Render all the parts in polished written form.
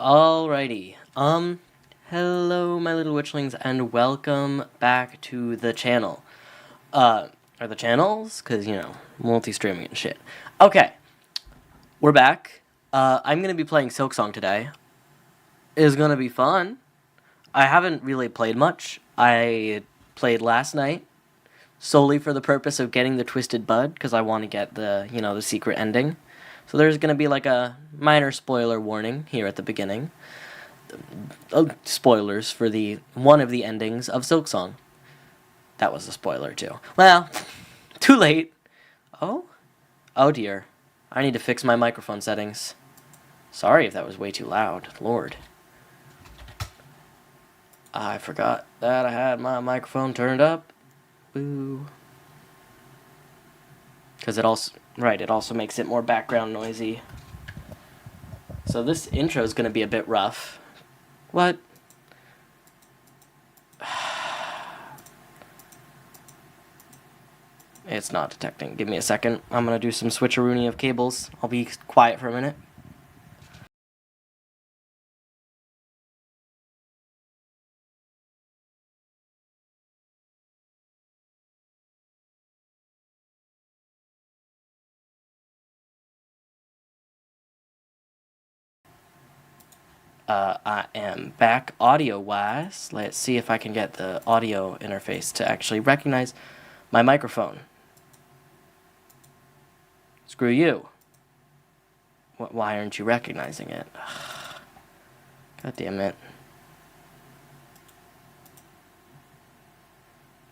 Alrighty. Hello, my little witchlings, and welcome back to the channel. Or the channels? Because, multi-streaming and shit. Okay. We're back. I'm going to be playing Silksong today. It's going to be fun. I haven't really played much. I played last night solely for the purpose of getting the Twisted Bud, because I want to get the, the secret ending. So there's going to be like a minor spoiler warning here at the beginning. Spoilers for one of the endings of Silksong. That was a spoiler too. Well, too late. Oh dear. I need to fix my microphone settings. Sorry if that was way too loud. Lord. I forgot that I had my microphone turned up. Boo. Because it also makes it more background noisy. So this intro is going to be a bit rough. What? It's not detecting. Give me a second. I'm going to do some switcheroony of cables. I'll be quiet for a minute. I am back audio-wise. Let's see if I can get the audio interface to actually recognize my microphone. Screw you. Why aren't you recognizing it? God damn it.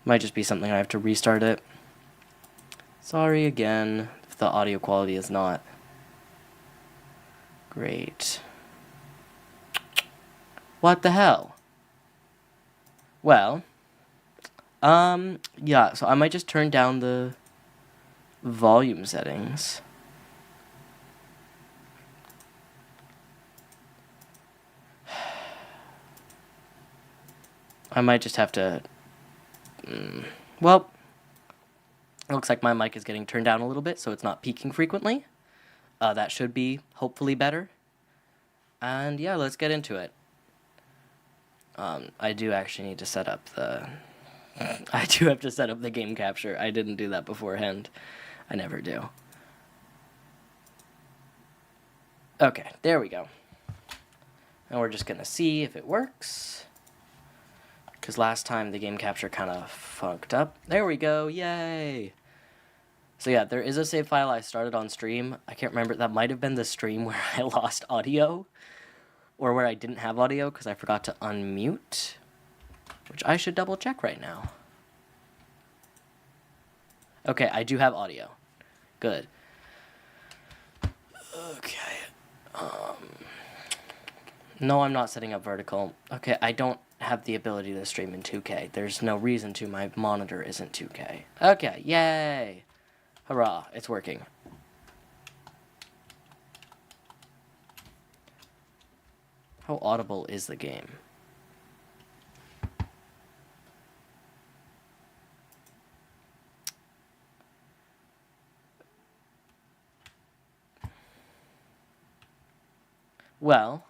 Might just be something I have to restart it. Sorry again if the audio quality is not great. What the hell? Well, yeah, so I might just turn down the volume settings. I might just have to, well, it looks like my mic is getting turned down a little bit, so it's not peaking frequently. That should be, hopefully, better. And yeah, let's get into it. I do actually need to set up the... I do have to set up the game capture. I didn't do that beforehand. I never do. Okay, there we go. And we're just gonna see if it works. Because last time the game capture kind of funked up. There we go, yay! So yeah, there is a save file I started on stream. I can't remember, that might have been the stream where I lost audio. Or where I didn't have audio because I forgot to unmute. Which I should double check right now. Okay, I do have audio. Good. Okay. No, I'm not setting up vertical. Okay, I don't have the ability to stream in 2K. There's no reason to. My monitor isn't 2K. Okay, yay! Hurrah, it's working. How audible is the game? Well,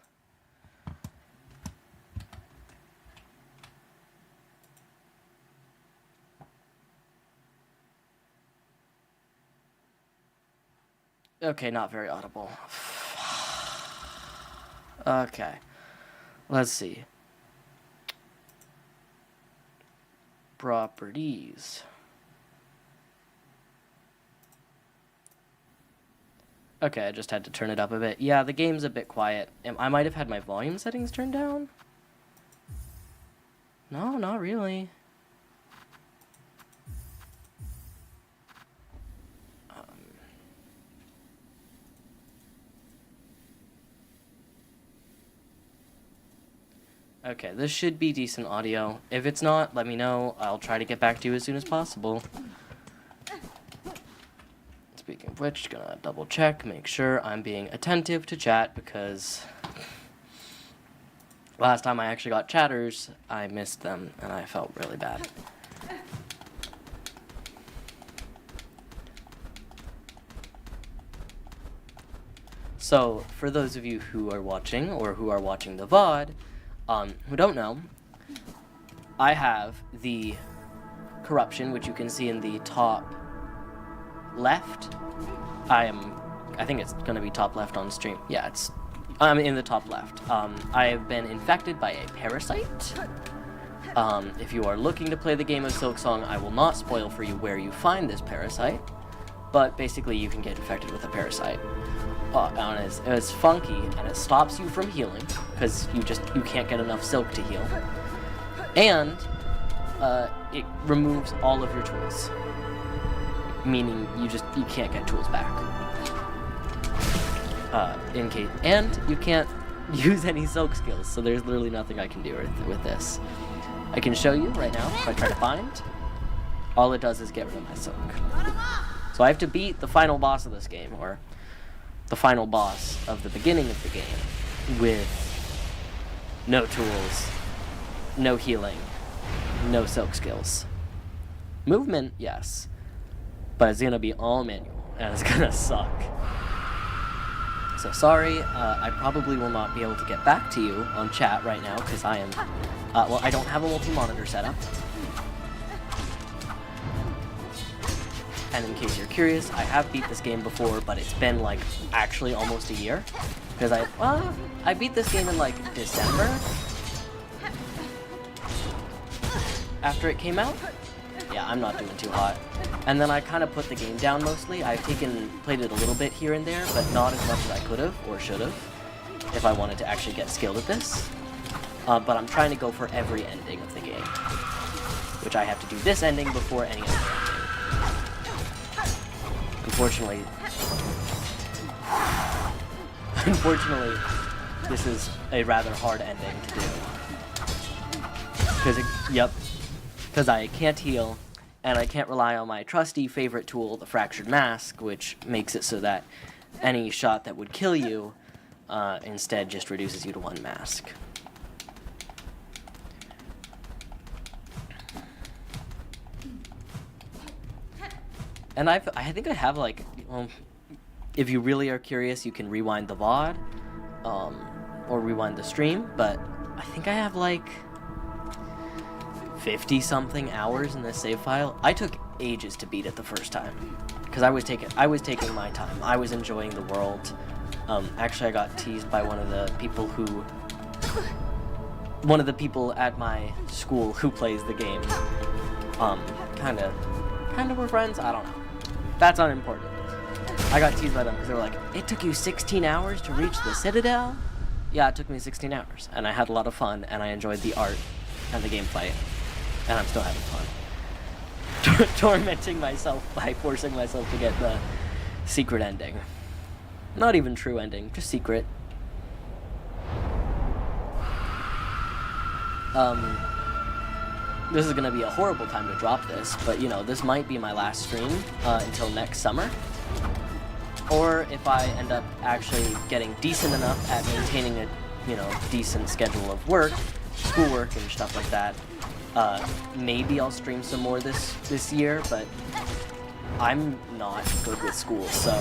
okay, not very audible. Okay, let's see. Properties. Okay, I just had to turn it up a bit. Yeah, the game's a bit quiet. I might have had my volume settings turned down? No, not really. Okay, this should be decent audio. If it's not, let me know. I'll try to get back to you as soon as possible. Speaking of which, gonna double check, make sure I'm being attentive to chat, because last time I actually got chatters, I missed them, and I felt really bad. So, for those of you who are watching, or who are watching the VOD, who don't know, I have the corruption, which you can see in the top left. I think it's going to be top left on stream. Yeah, I'm in the top left. I have been infected by a parasite. If you are looking to play the game of Silksong, I will not spoil for you where you find this parasite, but basically you can get infected with a parasite. And it's funky, and it stops you from healing, because you can't get enough silk to heal. And it removes all of your tools, meaning you can't get tools back. And you can't use any silk skills, so there's literally nothing I can do with this. I can show you right now if I try to bind. All it does is get rid of my silk. So I have to beat the final boss of this game, or the final boss of the beginning of the game, with no tools, no healing, no silk skills. Movement, yes, but it's gonna be all manual, and it's gonna suck. So sorry, I probably will not be able to get back to you on chat right now, because I am, well, I don't have a multi-monitor setup. And in case you're curious, I have beat this game before, but it's been, like, actually almost a year. Because I beat this game in, like, December? After it came out? Yeah, I'm not doing too hot. And then I kind of put the game down mostly. I've played it a little bit here and there, but not as much as I could have, or should have, if I wanted to actually get skilled at this. But I'm trying to go for every ending of the game, which I have to do this ending before any other ending. Unfortunately, this is a rather hard ending to do. Because I can't heal, and I can't rely on my trusty favorite tool, the Fractured Mask, which makes it so that any shot that would kill you instead just reduces you to 1 mask. And I think I have, like, well, if you really are curious, you can rewind the VOD, or rewind the stream, but I think I have, like, 50-something hours in this save file. I took ages to beat it the first time, because I was taking my time. I was enjoying the world. Actually, I got teased by one of the people at my school who plays the game. Kind of were friends, I don't know. That's unimportant. I got teased by them because they were like, it took you 16 hours to reach the Citadel? Yeah, it took me 16 hours, and I had a lot of fun, and I enjoyed the art and the gameplay, and I'm still having fun. Tormenting myself by forcing myself to get the secret ending. Not even true ending, just secret. This is going to be a horrible time to drop this, but, you know, this might be my last stream until next summer. Or if I end up actually getting decent enough at maintaining a, decent schedule of work, schoolwork and stuff like that, maybe I'll stream some more this year, but I'm not good with school, so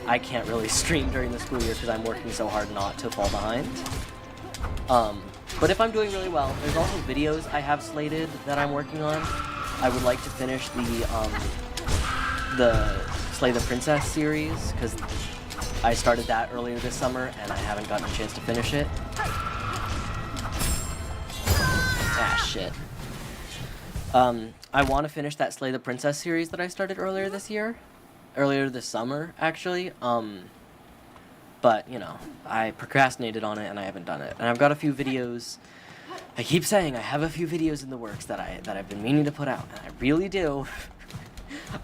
I can't really stream during the school year because I'm working so hard not to fall behind. But if I'm doing really well, there's also videos I have slated that I'm working on. I would like to finish the Slay the Princess series, because I started that earlier this summer and I haven't gotten a chance to finish it. Ah, shit. I want to finish that Slay the Princess series that I started earlier this summer, actually. But, I procrastinated on it and I haven't done it. And I've got a few videos. I keep saying I have a few videos in the works that I've been meaning to put out, and I really do.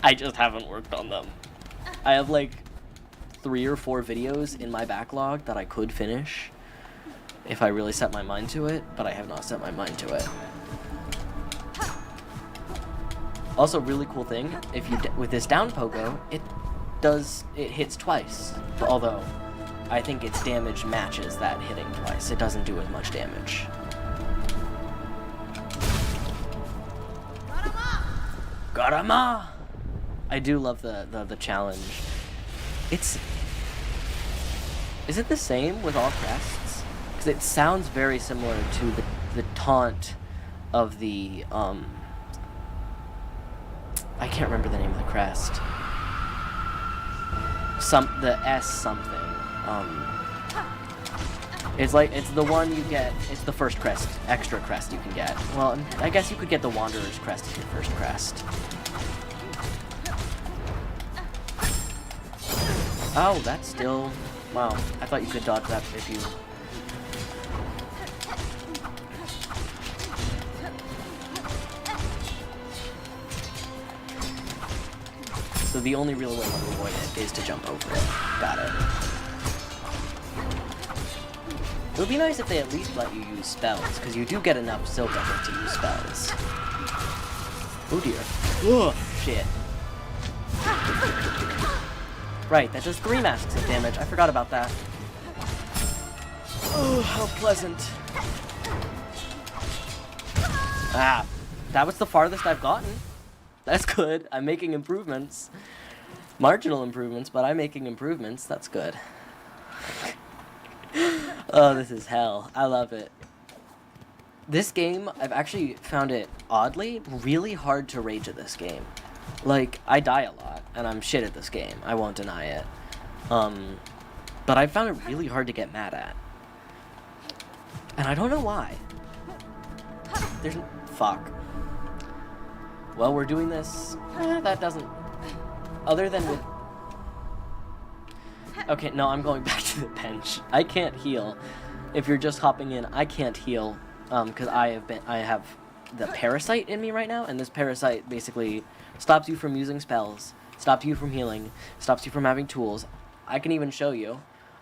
I just haven't worked on them. I have like 3 or 4 videos in my backlog that I could finish if I really set my mind to it, but I have not set my mind to it. Also, really cool thing, with this down pogo, it hits twice, although I think its damage matches that hitting twice. It doesn't do as much damage. Garama! I do love the challenge. Is it the same with all crests? Because it sounds very similar to the taunt of the, I can't remember the name of the crest. The S something. It's the one you get, it's the first crest, extra crest you can get. Well, I guess you could get the Wanderer's crest as your first crest. Oh, that's still... Wow, I thought you could dodge that if you... So the only real way to avoid it is to jump over it. Got it. It would be nice if they at least let you use spells, because you do get enough Silk effort to use spells. Oh dear. Ugh, shit. Right, that does 3 masks of damage. I forgot about that. Oh, how pleasant. Ah, that was the farthest I've gotten. That's good. I'm making improvements. Marginal improvements, but I'm making improvements. That's good. Oh, this is hell. I love it. This game, I've actually found it, oddly, really hard to rage at this game. Like, I die a lot, and I'm shit at this game. I won't deny it. But I found it really hard to get mad at. And I don't know why. There's... Fuck. Well, we're doing this... that doesn't... Other than with... Okay, no, I'm going back to the bench. I can't heal. If you're just hopping in, I can't heal. Because I have the parasite in me right now, and this parasite basically stops you from using spells, stops you from healing, stops you from having tools. I can even show you.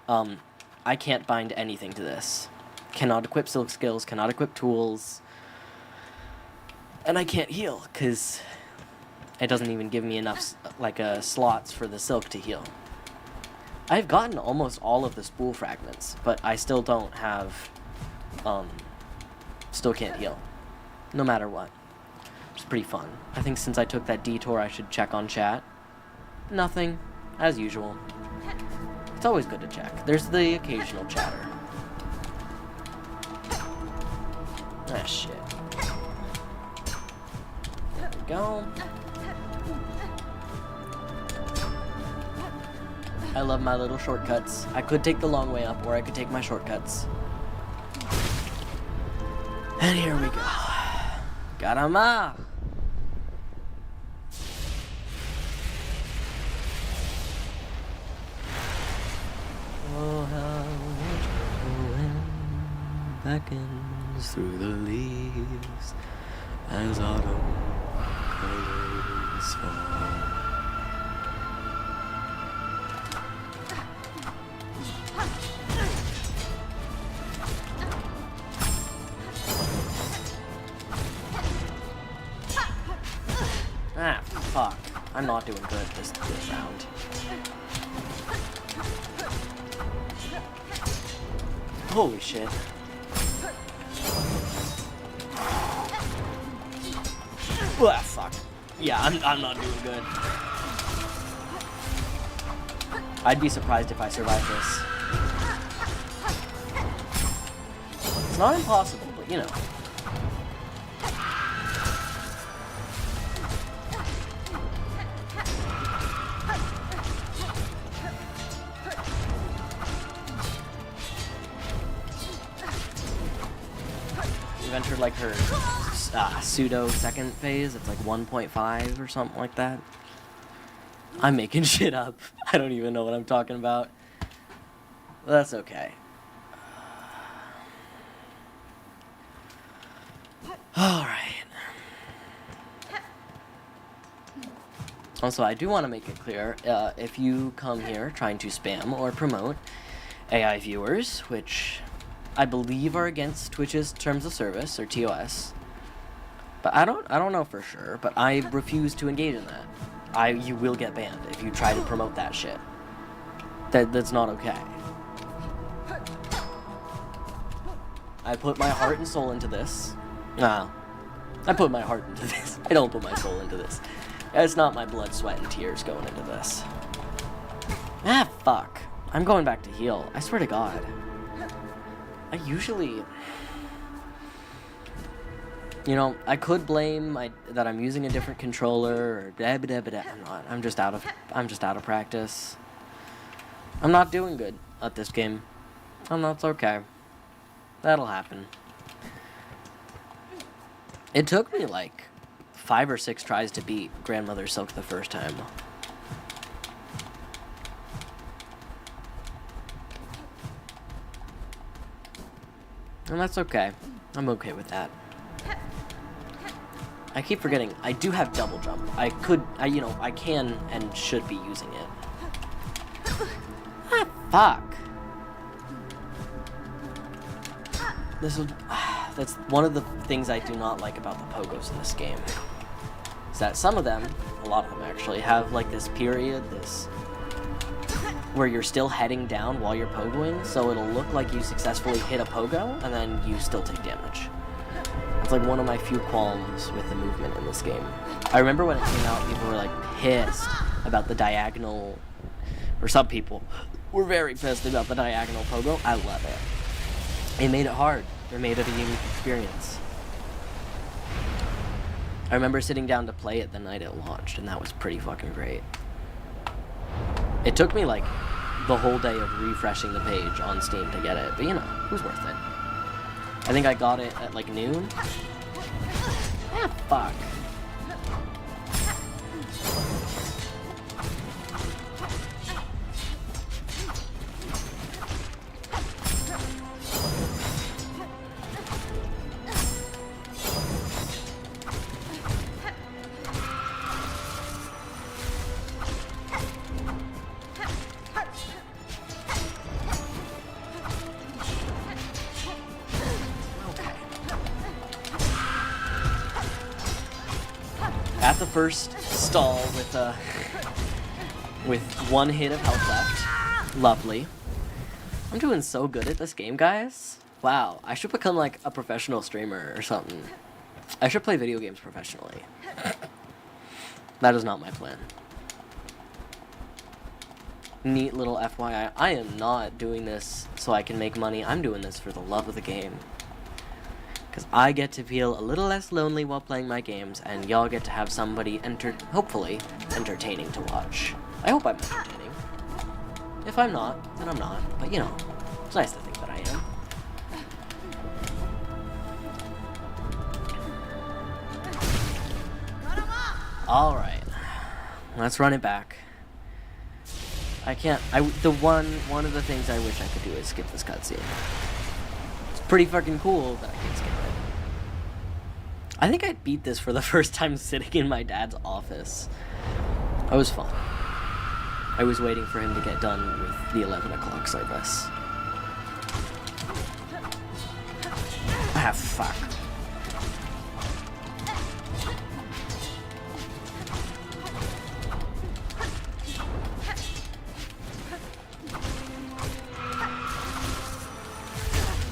I can't bind anything to this. Cannot equip silk skills, cannot equip tools. And I can't heal, because it doesn't even give me enough slots for the silk to heal. I've gotten almost all of the spool fragments, but I still don't have, still can't heal. No matter what. It's pretty fun. I think since I took that detour, I should check on chat. Nothing. As usual. It's always good to check. There's the occasional chatter. Ah, shit. There we go. I love my little shortcuts. I could take the long way up, or I could take my shortcuts. And here we go. Caramba! Oh, how the wind beckons through the leaves as autumn colors fall. Ah, fuck. I'm not doing good this round. Holy shit. Ah, fuck. Yeah, I'm not doing good. I'd be surprised if I survive this. It's not impossible, but you know. We've entered like her pseudo second phase. It's like 1.5 or something like that. I'm making shit up. I don't even know what I'm talking about. That's okay. Alright. Also, I do want to make it clear, if you come here trying to spam or promote AI viewers, which I believe are against Twitch's terms of service, or TOS, but I don't know for sure, but I refuse to engage in that. You will get banned if you try to promote that shit. That's not okay. I put my heart and soul into this. Nah, I put my heart into this. I don't put my soul into this. It's not my blood, sweat, and tears going into this. Ah, fuck. I'm going back to heal. I swear to God. I usually... You know, I could blame that I'm using a different controller or blah, blah, blah, blah. I'm not. I'm just out of practice. I'm not doing good at this game. And that's okay. That'll happen. It took me like 5 or 6 tries to beat Grandmother Silk the first time. And that's okay. I'm okay with that. I keep forgetting, I do have double jump. I can and should be using it. Ah, fuck. That's one of the things I do not like about the pogos in this game. Is that some of them, a lot of them actually, have like this period, where you're still heading down while you're pogoing, so it'll look like you successfully hit a pogo, and then you still take damage. It's like one of my few qualms with the movement in this game. I remember when it came out, people were like pissed about the diagonal, or some people were very pissed about the diagonal pogo. I love it. It made it hard. It made it a unique experience. I remember sitting down to play it the night it launched, and that was pretty fucking great. It took me like the whole day of refreshing the page on Steam to get it, but you know, it was worth it. I think I got it at like noon. Ah, fuck. At the first stall with 1 hit of health left. Lovely. I'm doing so good at this game, guys. Wow, I should become like a professional streamer or something. I should play video games professionally. That is not my plan. Neat little FYI. I am not doing this so I can make money. I'm doing this for the love of the game. Because I get to feel a little less lonely while playing my games, and y'all get to have somebody hopefully entertaining to watch. I hope I'm entertaining. If I'm not, then I'm not. But you know, it's nice to think that I am. Alright. Let's run it back. I can't. One of the things I wish I could do is skip this cutscene. It's pretty fucking cool, but I can't skip it. I think I beat this for the first time sitting in my dad's office. That was fun. I was waiting for him to get done with the 11 o'clock service. Ah, fuck.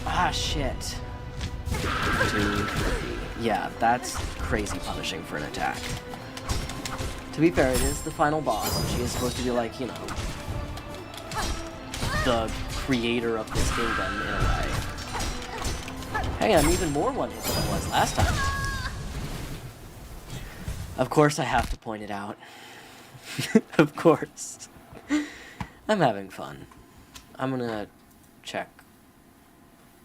Ah, shit. Yeah, that's crazy punishing for an attack. To be fair, it is the final boss, and she is supposed to be like, you know, the creator of this kingdom in a way. Hey, I'm even more one-hit than I was last time. Of course I have to point it out. Of course. I'm having fun. I'm gonna check.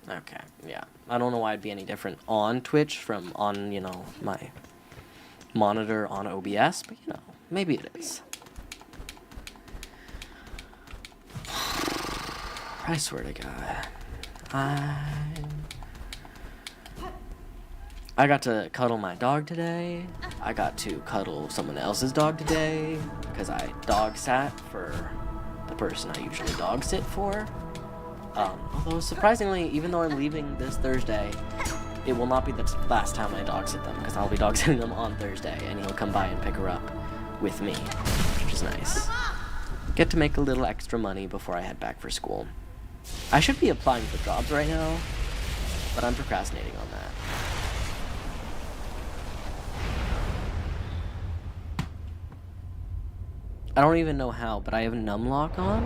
Okay, yeah. I don't know why it'd be any different on Twitch from on, you know, my monitor on OBS, but, you know, maybe it is. I swear to God. I got to cuddle my dog today. I got to cuddle someone else's dog today, because I dog sat for the person I usually dog sit for. Although surprisingly, even though I'm leaving this Thursday, it will not be the last time I dog sit them, because I'll be dog sitting them on Thursday, and he'll come by and pick her up with me, which is nice. Get to make a little extra money before I head back for school. I should be applying for jobs right now, but I'm procrastinating on that. I don't even know how, but I have numlock on.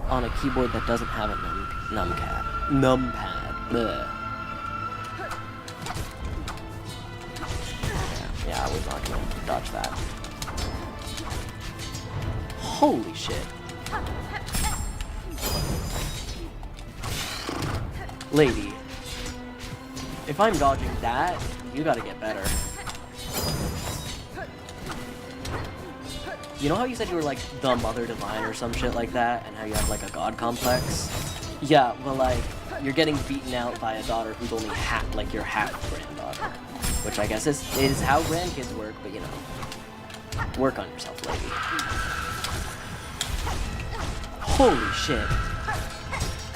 on a keyboard that doesn't have a numpad. Bleh. Yeah, I was not gonna dodge that. Holy shit. Lady, if I'm dodging that, you gotta get better. You know how you said you were like the mother divine or some shit like that, and how you have like a god complex? Yeah, well, like, you're getting beaten out by a daughter who's only half, like your half granddaughter. Which I guess is how grandkids work, but you know, work on yourself, lady. Holy shit.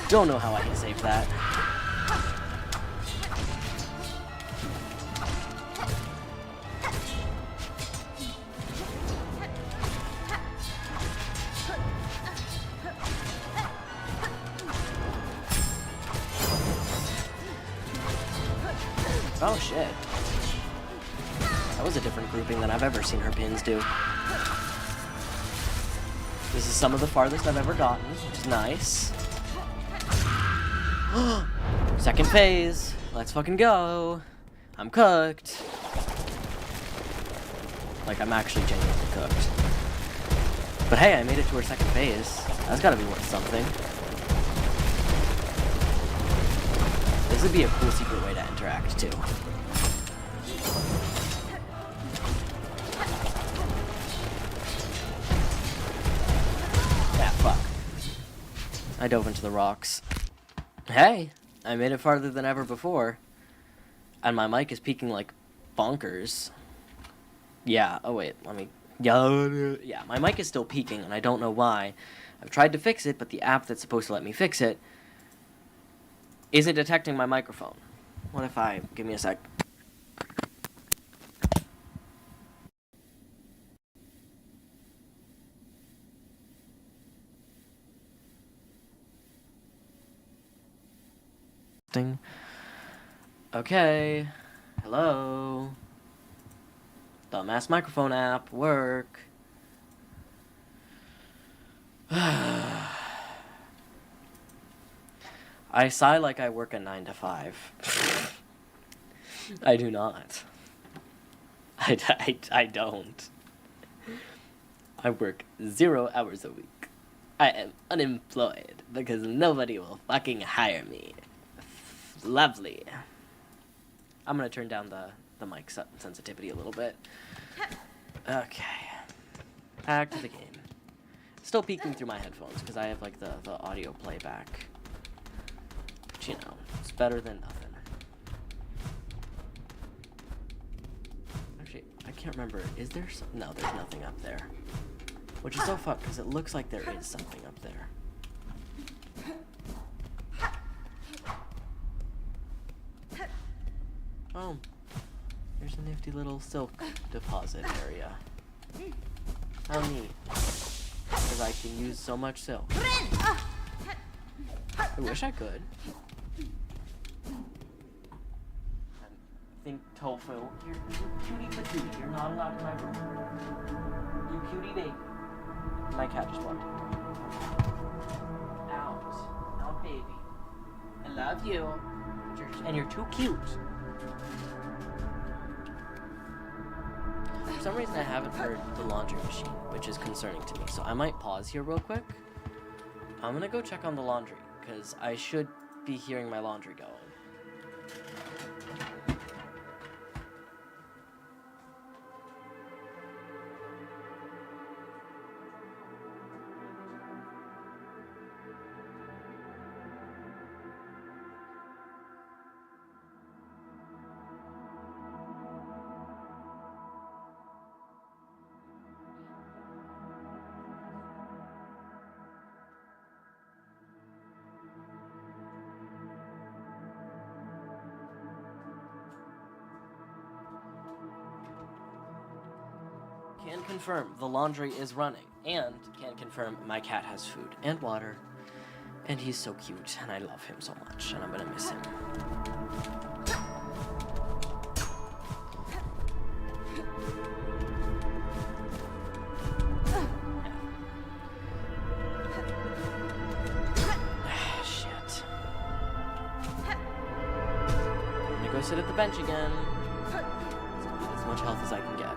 Don't know how I can save that. Oh shit. That was a different grouping than I've ever seen her pins do. This is some of the farthest I've ever gotten, which is nice. Second phase. Let's fucking go. I'm cooked. Like, I'm actually genuinely cooked. But hey, I made it to her second phase. That's gotta be worth something. This would be a cool secret way to interact, too. Yeah, fuck. I dove into the rocks. Hey, I made it farther than ever before. And my mic is peaking like bonkers. Yeah, oh wait, let me... Yeah, my mic is still peaking, and I don't know why. I've tried to fix it, but the app that's supposed to let me fix it isn't detecting my microphone. What if I... Give me a sec. Okay. Hello. Dumbass microphone app. Work. I sigh like I work a 9 to 5. I do not. I don't. I work 0 hours a week. I am unemployed because nobody will fucking hire me. Lovely. I'm gonna turn down the mic sensitivity a little bit. Okay. Back to the game. Still peeking through my headphones because I have like the audio playback. But you know, it's better than nothing. Actually, I can't remember. Is there some... No, there's nothing up there. Which is so fucked because it looks like there is something up there. Oh, there's a nifty little silk deposit area. How neat. Because I can use so much silk. I wish I could. Think tofu. You're cutie patootie. You're not allowed in my room. You cutie baby. My cat just walked in. Out. Out, baby. I love you. And you're too cute. For some reason, I haven't heard the laundry machine, which is concerning to me. So I might pause here real quick. I'm gonna go check on the laundry, because I should be hearing my laundry going. Can confirm the laundry is running, and can confirm my cat has food and water, and he's so cute, and I love him so much, and I'm gonna miss him. the bench again. As much health as I can get.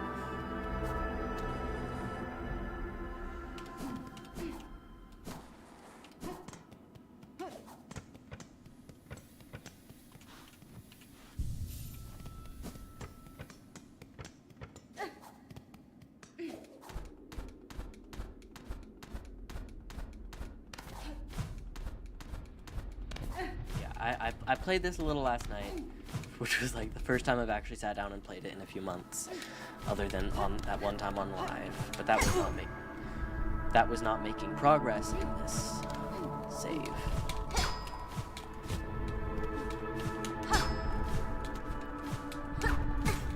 I played this a little last night, which was like the first time I've actually sat down and played it in a few months, other than on that one time on live. But that was not making progress in this save.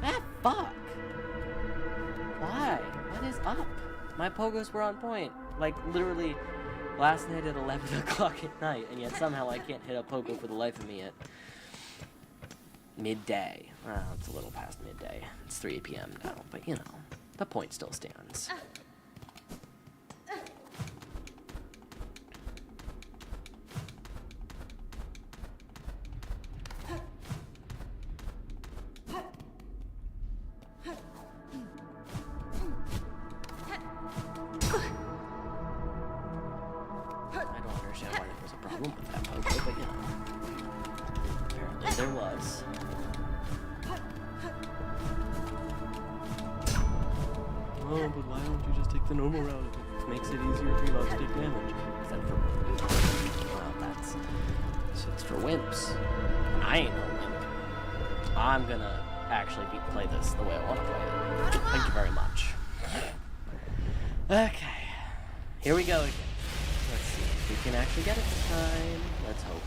Ah, fuck! Why? What is up? My pogos were on point. Like, literally, last night at 11 o'clock at night, and yet somehow I can't hit a pogo for the life of me at midday. Well, it's a little past midday. It's 3 p.m. now, but you know, the point still stands. With that pogo, but you know, apparently there was. Oh, but why don't you just take the normal route? It makes it easier for you not to take damage. Except for, well, that's it's for wimps. And I ain't no wimp. I'm gonna actually play this the way I want to play it. Thank you very much. Okay, here we go again. Let's see if we can actually get it this time. Let's hope.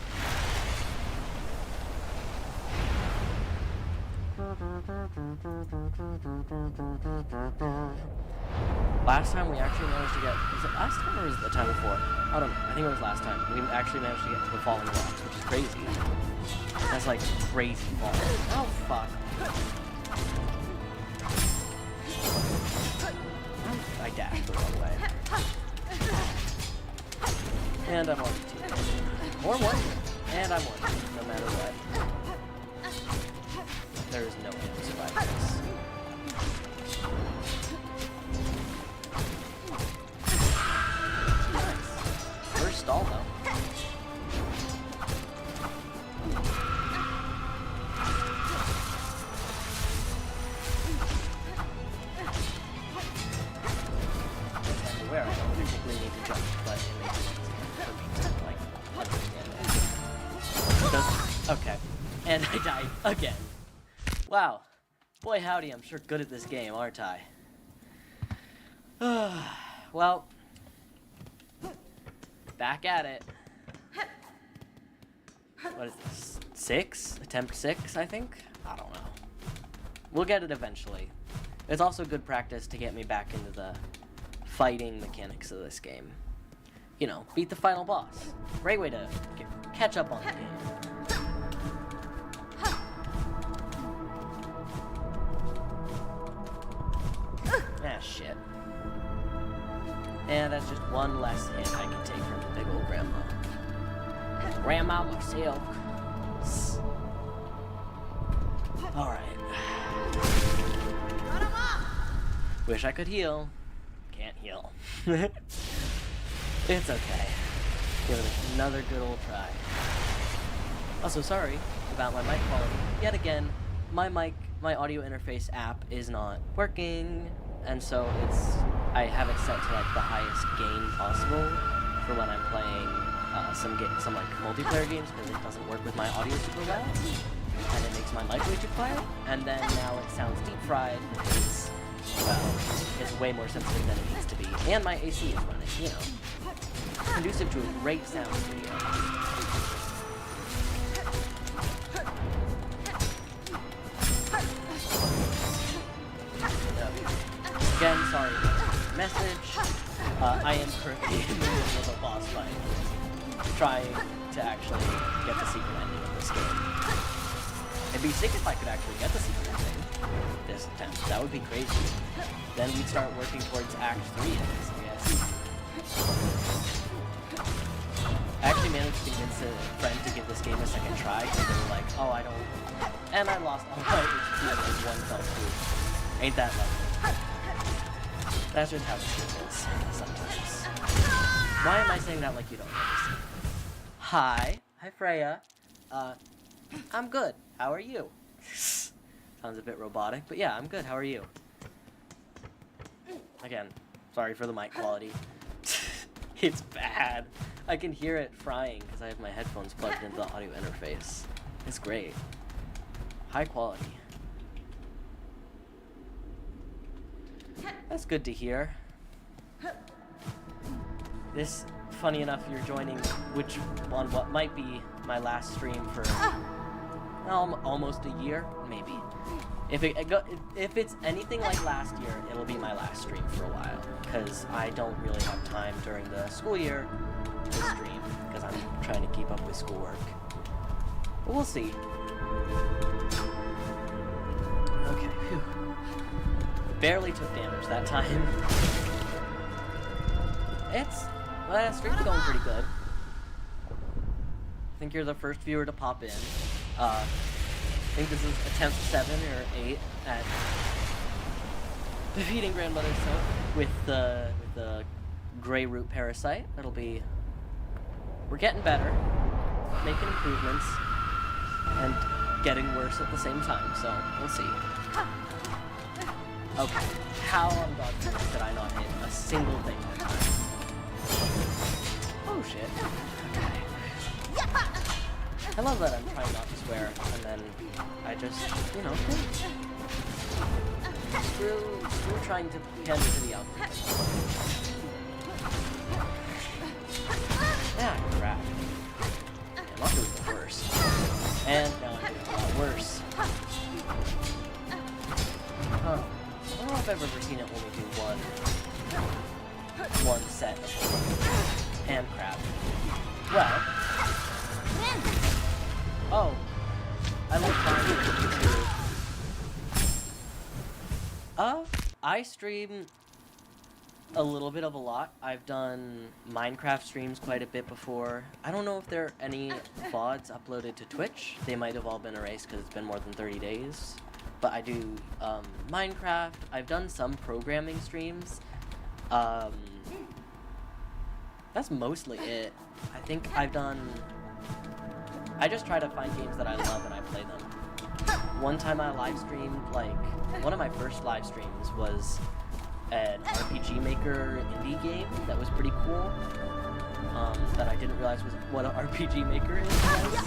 Last time we actually managed to get... Was it last time or was it the time before? I don't know. I think it was last time. We actually managed to get to the falling rocks, which is crazy. That's like crazy fall. Oh, fuck. I dashed the wrong way. And I'm on 2. Or 1. And I'm 1. No matter what. There is no way to survive this. Nice. First stall though. And where I don't particularly need to jump, but it makes it okay, and I died again. Wow, boy howdy, I'm sure good at this game, aren't I? Well, back at it. What is this? 6? Attempt 6, I think? I don't know. We'll get it eventually. It's also good practice to get me back into the fighting mechanics of this game. You know, beat the final boss. Great way to catch up on the game. Ah, shit. And that's just one less hit I can take from the big old grandma. Grandma myself. Alright. Wish I could heal. Can't heal. It's okay. Give it another good old try. Also, sorry about my mic quality. Yet again, my audio interface app is not working, and so I have it set to like the highest gain possible for when I'm playing some like multiplayer games, because it doesn't work with my audio super well, and it makes my mic way too quiet. And then now it sounds deep fried because, well, it's way more sensitive than it needs to be, and my AC is running, you know. Conducive to a great sound studio. Again, sorry about the message. I am currently in the middle of a boss fight, trying to actually get the secret ending of this game. It'd be sick if I could actually get the secret ending this attempt. That would be crazy. Then we'd start working towards Act 3 of this, I guess. I actually managed to convince a friend to give this game a second try because they were like, oh, I don't... And I lost all my HP in like one fell swoop. Ain't that lovely? That's just how this game is sometimes. Why am I saying that like you don't notice? Hi. Hi, Freya. I'm good. How are you? Sounds a bit robotic, but yeah, I'm good. How are you? Again, sorry for the mic quality. It's bad. I can hear it frying because I have my headphones plugged into the audio interface. It's great. High quality. That's good to hear. This, funny enough, you're joining on what might be my last stream for almost a year, maybe. If it's anything like last year, it'll be my last stream for a while, because I don't really have time during the school year to stream, because I'm trying to keep up with schoolwork. But we'll see. Okay, phew. Barely took damage that time. Well, stream's going pretty good. I think you're the first viewer to pop in. I think this is attempt 7 or 8 at defeating Grandmother's Soap with the Grey Root Parasite. We're getting better, making improvements, and getting worse at the same time, so we'll see. Okay, how on God's sake did I not hit a single thing that time? Oh shit. Okay. I love that I'm trying not to swear, and then I just, you know, still trying to pander to the algorithm. Yeah, crap. I'm not doing the worst. And now I'm doing a lot worse. Huh. I don't know if I've ever seen it only do one set of and crap. Well. Oh. I love finding. I stream a little bit of a lot. I've done Minecraft streams quite a bit before. I don't know if there are any VODs uploaded to Twitch. They might have all been erased because it's been more than 30 days. But I do Minecraft. I've done some programming streams. That's mostly it. I think I just try to find games that I love and I play them. One time I live streamed, one of my first live streams was an RPG Maker indie game that was pretty cool. That I didn't realize was what an RPG Maker is,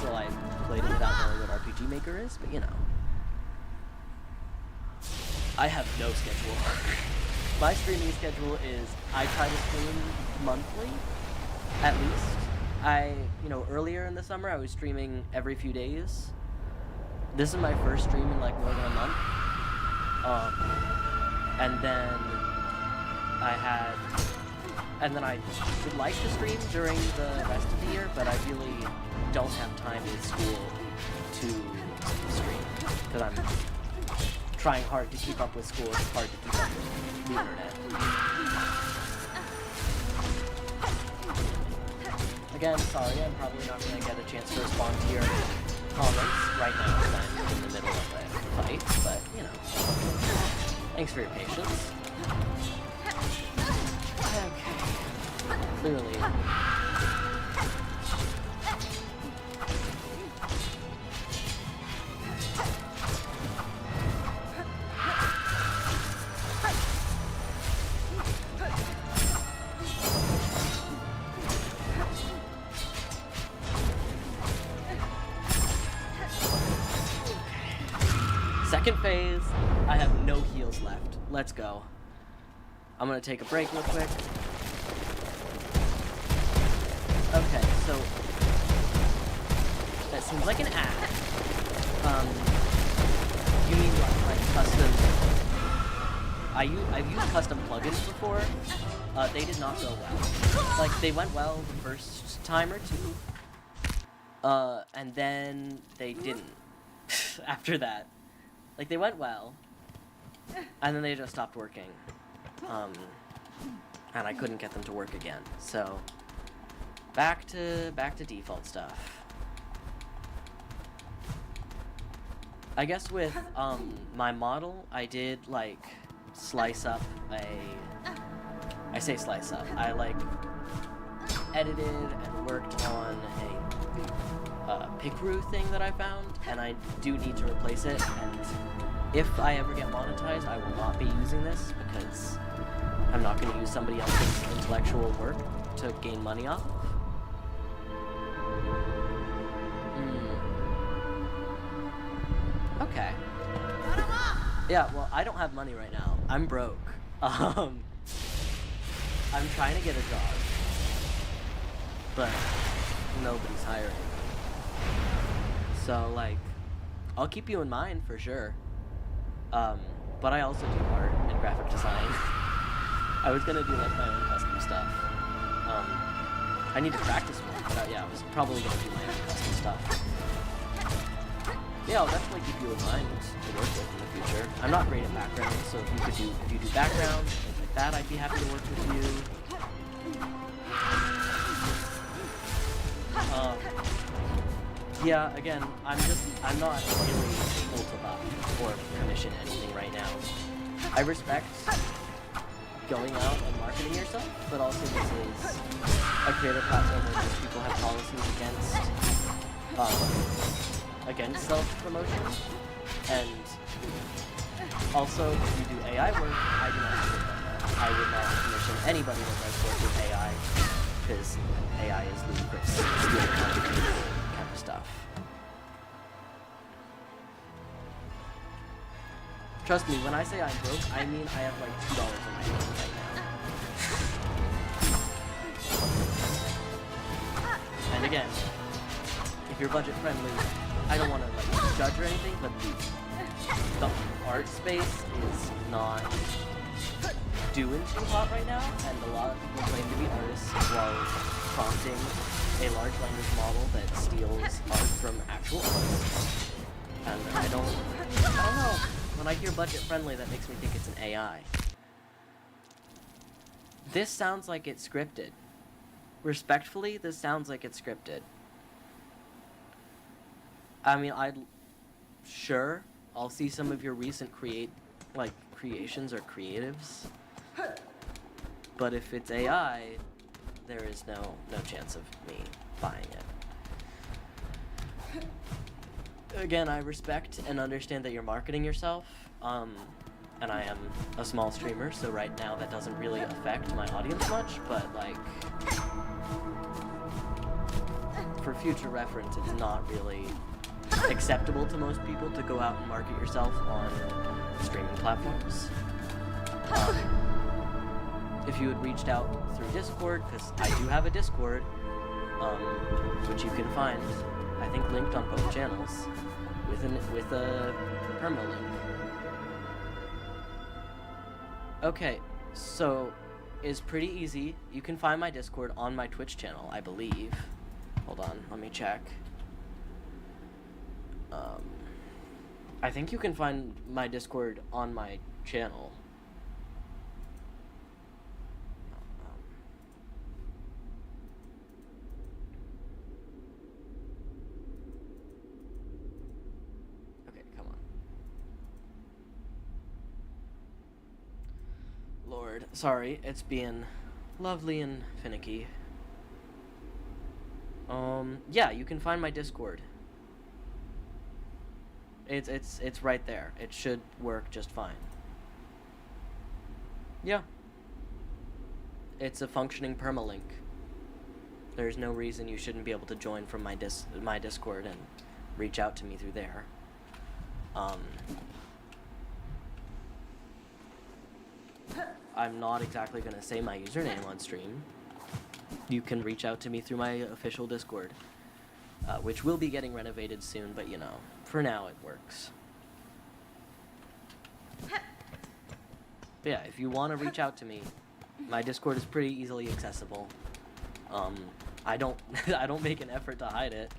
so I played it without knowing what RPG Maker is, but you know. I have no schedule. My streaming schedule is, I try to stream monthly, at least. Earlier in the summer, I was streaming every few days. This is my first stream in, more than a month. And then I would like to stream during the rest of the year, but I really don't have time in school to stream, because I'm trying hard to keep up with school. It's hard to keep up with the internet. Again, sorry, I'm probably not going to get a chance to respond to your comments right now because I'm in the middle of a fight, but, you know, thanks for your patience. Okay, clearly. Second phase, I have no heals left. Let's go. I'm gonna take a break real quick. Okay, so that seems like an ad. You mean like custom? I've used custom plugins before. They did not go well. They went well the first time or two. And then they didn't after that. They went well, and then they just stopped working, and I couldn't get them to work again, so back to default stuff. I guess with my model, I did like slice up I say slice up. I like edited and worked on a Picru thing that I found, and I do need to replace it. And if I ever get monetized, I will not be using this because I'm not going to use somebody else's intellectual work to gain money off of. Okay. Yeah, well, I don't have money right now. I'm broke. I'm trying to get a job, but nobody's hiring. So, like, I'll keep you in mind for sure. But I also do art and graphic design. I was gonna do like my own custom stuff. I need to practice more, but yeah, I was probably gonna do my own custom stuff. Yeah, I'll definitely keep you in mind to work with in the future. I'm not great at background, so if you do background, things like that, I'd be happy to work with you. Yeah, again, I'm not really able to buy or commission anything right now. I respect going out and marketing yourself, but also this is a creator platform where most people have policies against self-promotion, and also if you do AI work, I do not support that. I would not commission anybody that does work with AI, because AI is ludicrous. It's really complicated kind of stuff. Trust me, when I say I'm broke, I mean I have like $2 in my phone right now. And again, if you're budget friendly, I don't want to like judge or anything, but the art space is not doing too hot right now, and a lot of people claim to be artists while prompting a large language model that steals art from actual artists. And I don't know. When I hear budget friendly, that makes me think it's an AI. This sounds like it's scripted. Respectfully, this sounds like it's scripted. I mean, sure, I'll see some of your recent creations or creatives. But if it's AI, there is no chance of me buying it. Again, I respect and understand that you're marketing yourself, and I am a small streamer, so right now that doesn't really affect my audience much, but like, for future reference, it's not really acceptable to most people to go out and market yourself on streaming platforms. If you had reached out through Discord, because I do have a Discord, which you can find, I think, linked on both channels, with a permalink. Okay, so it's pretty easy. You can find my Discord on my Twitch channel, I believe. Hold on, let me check. I think you can find my Discord on my channel. Okay, come on. Lord, sorry, it's being lovely and finicky. Yeah, you can find my Discord. It's right there. It should work just fine. Yeah. It's a functioning permalink. There's no reason you shouldn't be able to join from my Discord and reach out to me through there. I'm not exactly gonna say my username on stream. You can reach out to me through my official Discord, which will be getting renovated soon, but you know, for now it works. But yeah, if you want to reach out to me, my Discord is pretty easily accessible. I don't I don't make an effort to hide it.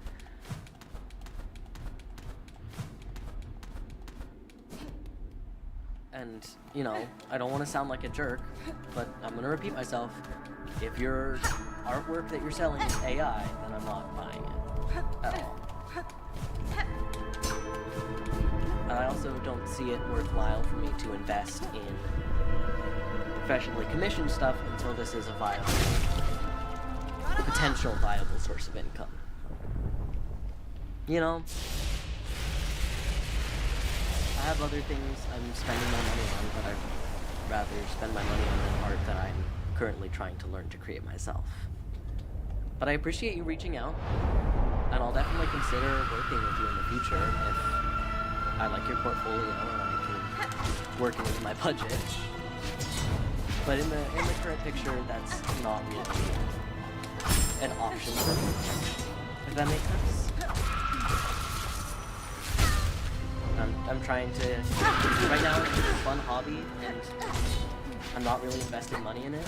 And, you know, I don't want to sound like a jerk, but I'm going to repeat myself. If you're artwork that you're selling is AI, then I'm not buying it at all. And I also don't see it worthwhile for me to invest in professionally commissioned stuff until this is a potential viable source of income. You know? I have other things I'm spending my money on, but I'd rather spend my money on an art that I'm currently trying to learn to create myself. But I appreciate you reaching out, and I'll definitely consider working with you in the future if I like your portfolio and I can work it into my budget. But in the current picture, that's not really an option for me, if that makes sense. I'm trying to, right now it's a fun hobby, and I'm not really investing money in it,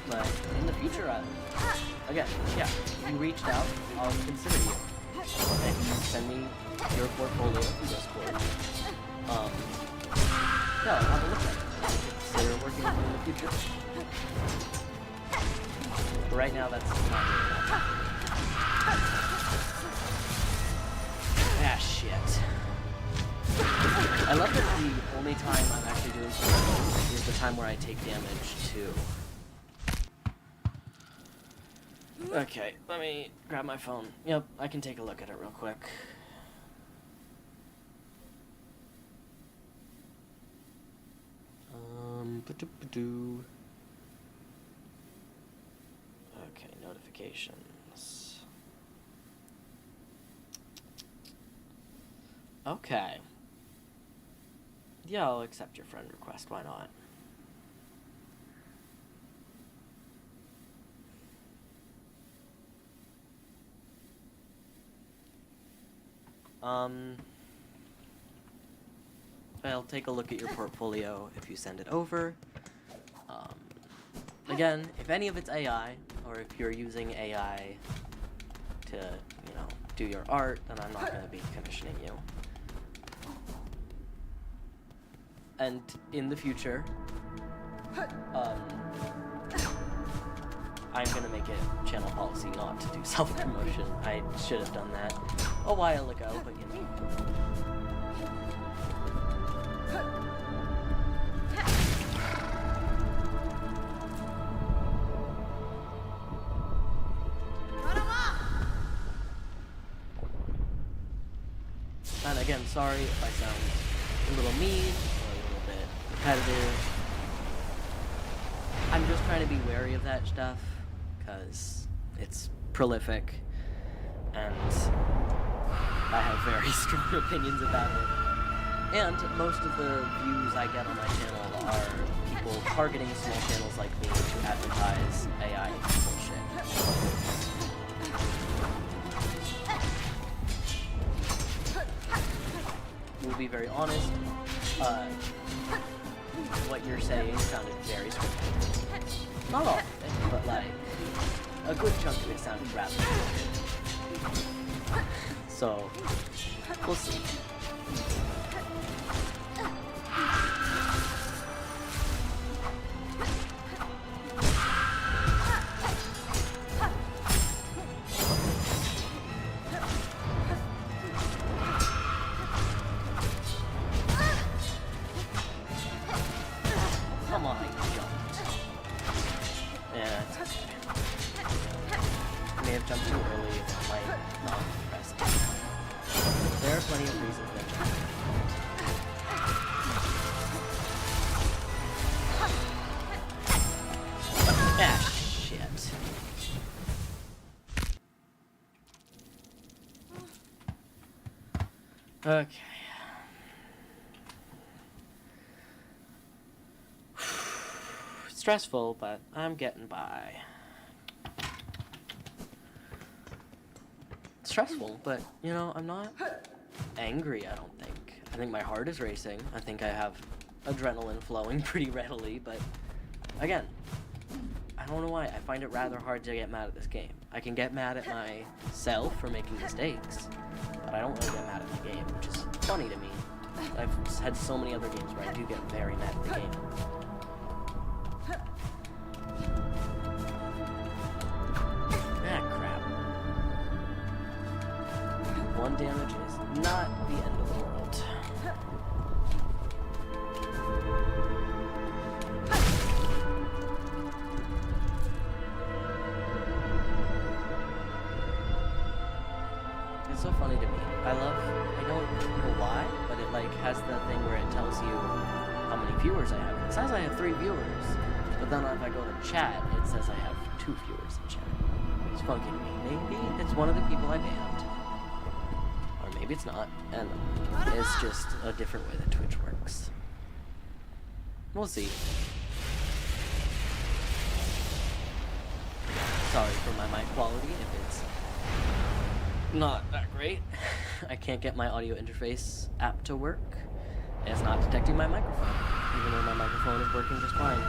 but in the future, again, yeah, you reached out, I'll consider you. And you send me your portfolio through Discord. Yeah, I'll have a look at it. I'll consider working with you in the future. But right now, that's not really an option. Ah, shit. I love that the only time I'm actually doing something is the time where I take damage too. Okay, let me grab my phone. Yep, I can take a look at it real quick. Okay, notifications. Okay. Yeah, I'll accept your friend request, why not? I'll take a look at your portfolio if you send it over. Again, if any of it's AI, or if you're using AI to, you know, do your art, then I'm not going to be commissioning you. And in the future, I'm going to make it channel policy not to do self-promotion. I should have done that a while ago, but you know. And again, sorry if I sound a little mean or a little bit repetitive. I'm just trying to be wary of that stuff because it's prolific and I have very strong opinions about it. And most of the views I get on my channel are people targeting small channels like me to advertise AI bullshit. We'll be very honest, what you're saying sounded very scripted. Not all of it, but like, a good chunk of it sounded rather scripted. So, we'll see. Come on, I jumped. Yeah, it's okay. I may have jumped too early, I might not press it. There are plenty of reasons that ah, shit. Okay. Stressful, but I'm getting by. Stressful, but, you know, I'm not angry, I don't think. I think my heart is racing. I think I have adrenaline flowing pretty readily, but, again, I don't know why. I find it rather hard to get mad at this game. I can get mad at myself for making mistakes, but I don't really get mad at the game, which is funny to me. I've had so many other games where I do get very mad at the game. I don't know why, but it like has the thing where it tells you how many viewers I have. It says I have 3 viewers, but then if I go to chat, it says I have 2 viewers in chat. It's fucking me. Maybe it's one of the people I banned. Or maybe it's not, and it's just a different way that Twitch works. We'll see. Sorry for my mic quality if it's not that great. I can't get my audio interface app to work. And it's not detecting my microphone, even though my microphone is working just fine.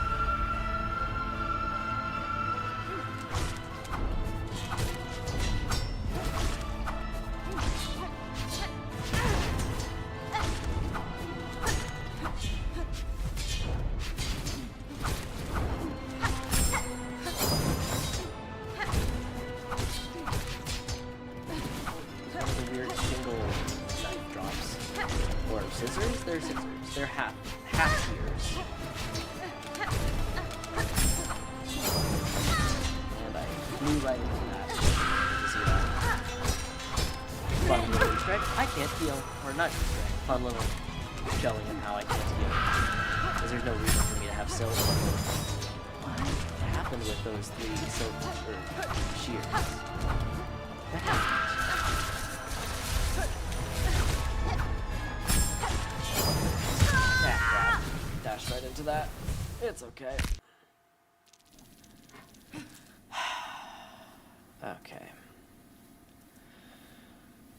Scissors? They're scissors. They're half shears. And I flew right into that. Did you see that? Fun little Easter egg. I can't heal. Or not Easter egg. Fun little showing of how I can't heal. Because there's no reason for me to have silk. What happened with those 3 silk shears? What happened? Dash right into that. It's okay. Okay.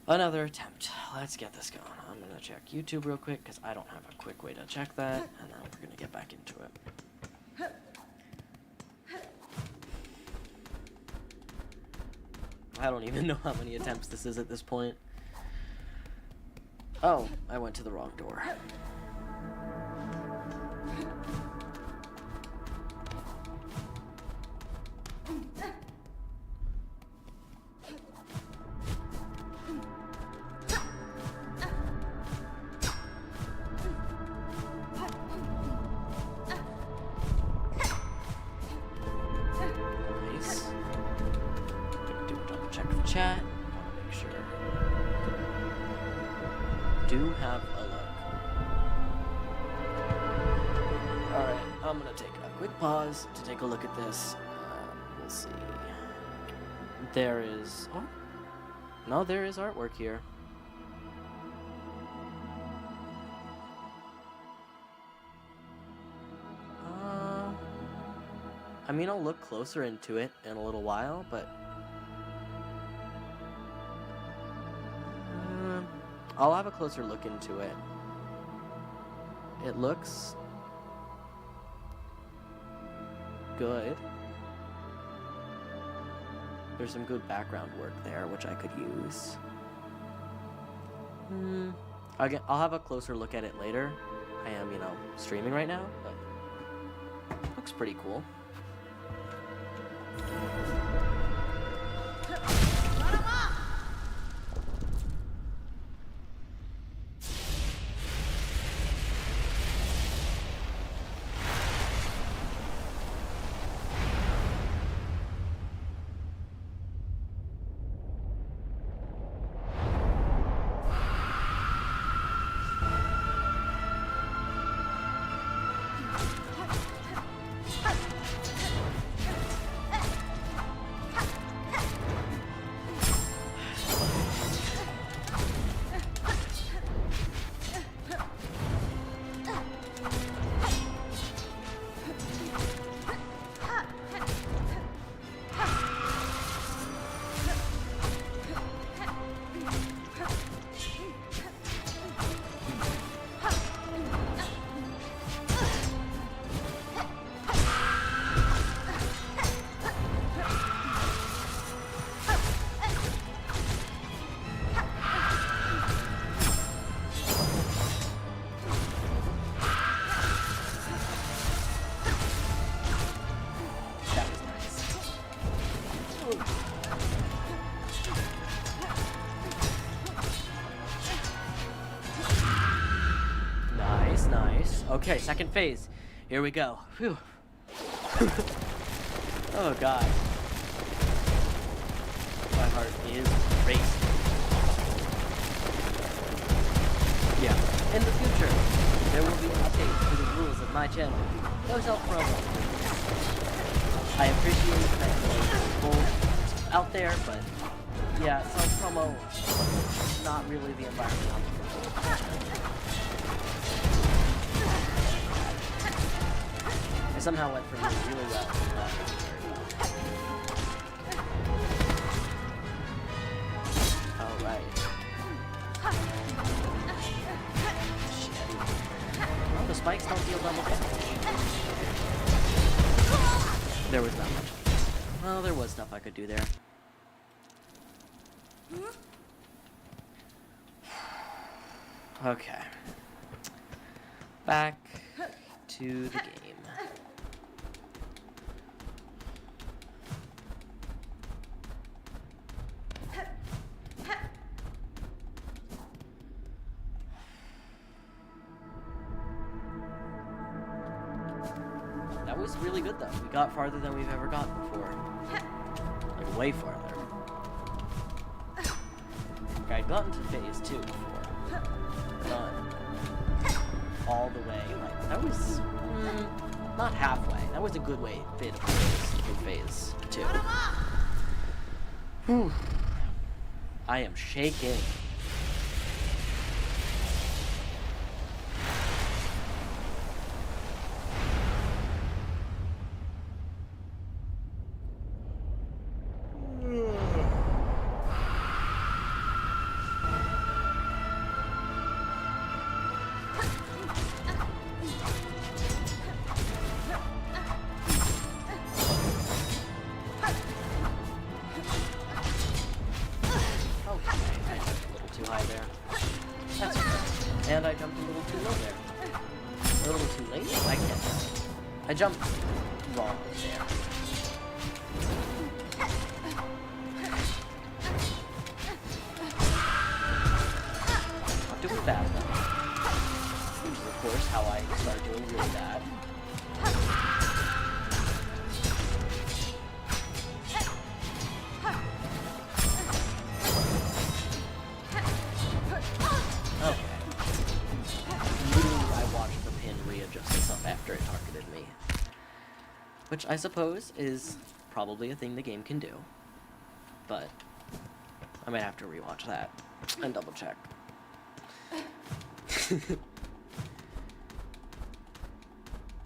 Another attempt. Let's get this going. I'm gonna check YouTube real quick because I don't have a quick way to check that, and then we're gonna get back into it. I don't even know how many attempts this is at this point. Oh, I went to the wrong door. Chat, want to make sure. Do have a look. Alright, I'm gonna take a quick pause to take a look at this. We'll see. There is... Oh. No, there is artwork here. I mean, I'll look closer into it in a little while, but... I'll have a closer look into it. It looks good. There's some good background work there, which I could use. I'll have a closer look at it later. I am, streaming right now, but it looks pretty cool. Okay, second phase. Here we go. Phew. Oh god. My heart is racing. Yeah. In the future, there will be updates to the rules of my channel. No self-promo. I appreciate that there's people out there, but yeah, self-promo is not really the environment I'm looking for. I somehow went through it really well. Alright. Well, the spikes don't deal double damage. There was not much. Well, there was stuff I could do there. Okay. Back to the game. That was really good, though. We got farther than we've ever gotten before. Like, way farther. Like, I'd gotten to phase 2 before. Not all the way. Like, that was not halfway. That was a good way fit through phase 2. Whew. I am shaking. And I jumped a little too low there. A little too late? I can't tell. I jumped wrong there. Not doing bad though. Which is of course how I start doing really bad. After it targeted me. Which I suppose is probably a thing the game can do. But I might have to rewatch that and double check.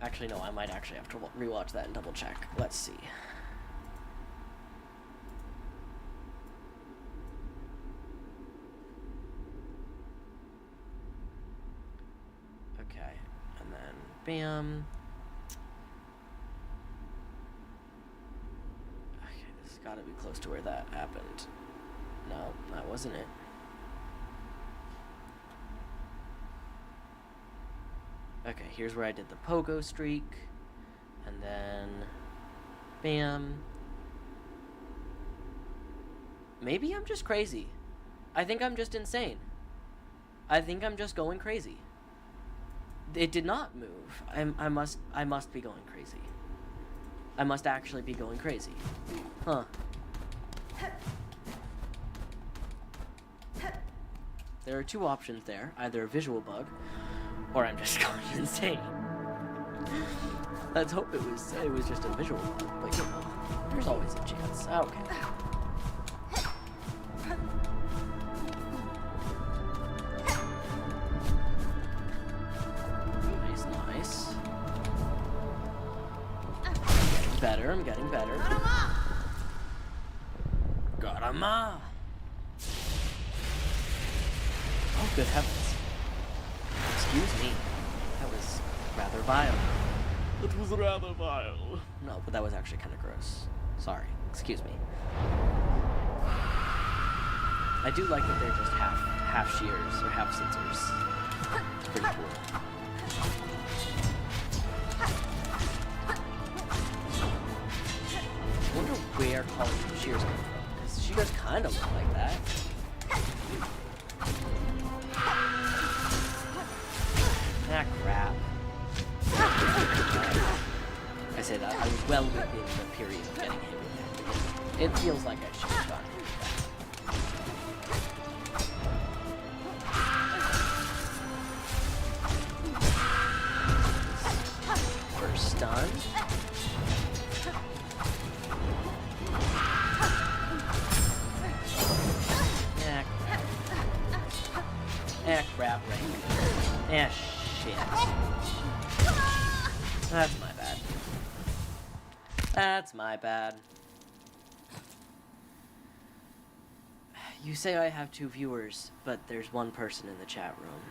Actually, no, I might actually have to rewatch that and double check. Let's see. Okay, and then bam. Okay, this has got to be close to where that happened. No, that wasn't it. Okay, here's where I did the pogo streak. And then bam. Maybe I'm just crazy. I think I'm just insane. I think I'm just going crazy. It did not move. I must be going crazy. I must actually be going crazy. Huh. There are two options there. Either a visual bug, or I'm just going insane. Let's hope it was just a visual bug, but you know, there's always a chance. Okay. I'm getting better. Garama! Oh, good heavens. Excuse me. That was rather vile. It was rather vile. No, but that was actually kind of gross. Sorry. Excuse me. I do like that they're just half shears or half scissors. It's pretty cool. I wonder where College shears come from, because she does kind of look like that. Ah, crap. I say that, I was well within the period of getting hit with it. It feels like I should have gotten hit with that. stun. Crap, right. Shit. That's my bad. That's my bad. You say I have 2 viewers, but there's 1 person in the chat room.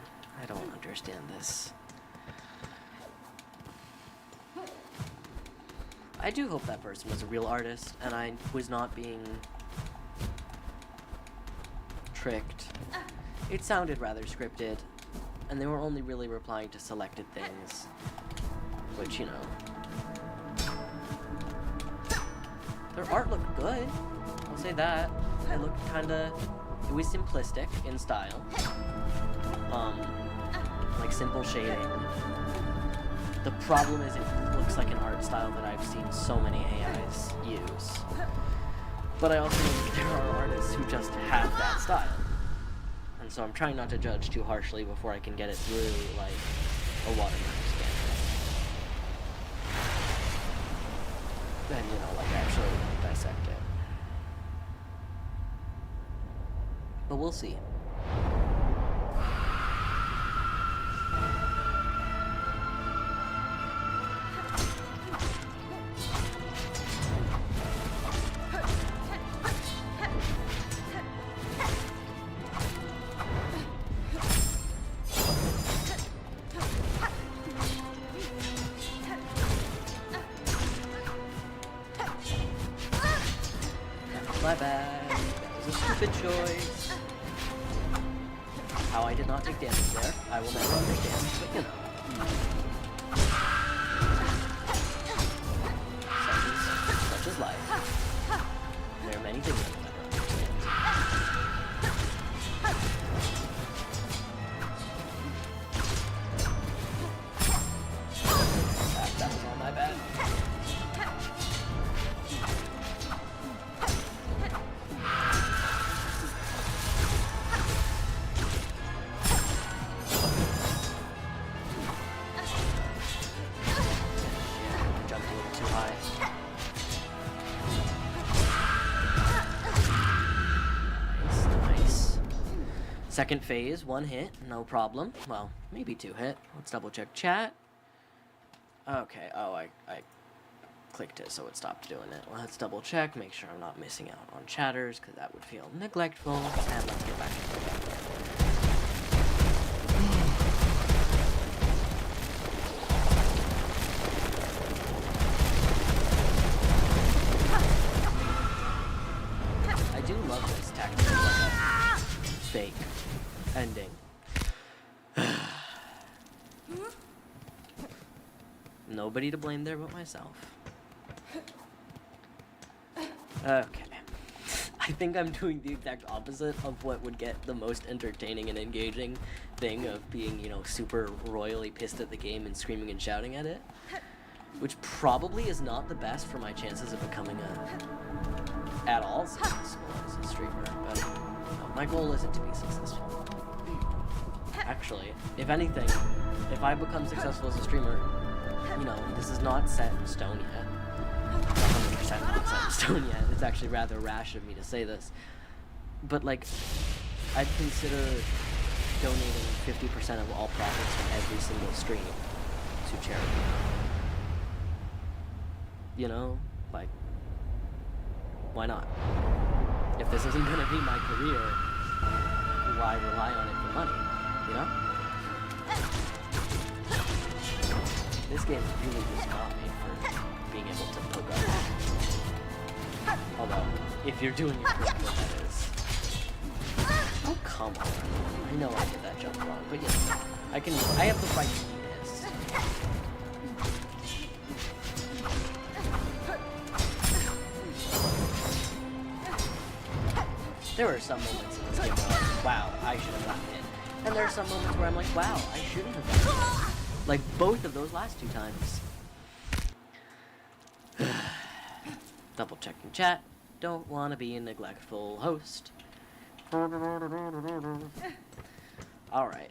I don't understand this. I do hope that person was a real artist, and I was not being tricked. It sounded rather scripted, and they were only really replying to selected things, which, you know. Their art looked good, I'll say that. It looked kinda, it was simplistic in style. Like simple shading. The problem is it looks like an art style that I've seen so many AIs use. But I also know that there are artists who just have that style. And so I'm trying not to judge too harshly before I can get it through, like, a watermark scanner. Then, you know, like, actually dissect it. But we'll see. My bad. That was a stupid choice. How I did not take damage there, I will never understand, but you know. Such is life. There are many things I will never understand. That was all my bad. Second phase, 1 hit, no problem. Well, maybe 2 hit. Let's double check chat. Okay, oh, I clicked it so it stopped doing it. Well, let's double check, make sure I'm not missing out on chatters, because that would feel neglectful. And let's get back into it. I do love this tactical fake ending. Nobody to blame there but myself. Okay. I think I'm doing the exact opposite of what would get the most entertaining and engaging thing of being, you know, super royally pissed at the game and screaming and shouting at it. Which probably is not the best for my chances of becoming at all successful as a streamer, but no, my goal isn't to be successful. Actually, if anything, if I become successful as a streamer, you know, this is not set in stone yet. 100% not set in stone yet. It's actually rather rash of me to say this. But, like, I'd consider donating 50% of all profits from every single stream to charity. You know? Like, why not? If this isn't gonna be my career, why rely on it for money? You know? This game really was not made for being able to poke up. Although, if you're doing it correctly, that is. Oh, come on. I know I did that jump wrong, but yeah, I have the right to be pissed. There are some moments in this game where I'm like, wow, I should have gotten it. And there are some moments where I'm like, wow, I shouldn't have gotten it. Like both of those last 2 times. Double checking chat. Don't want to be a neglectful host. Alright.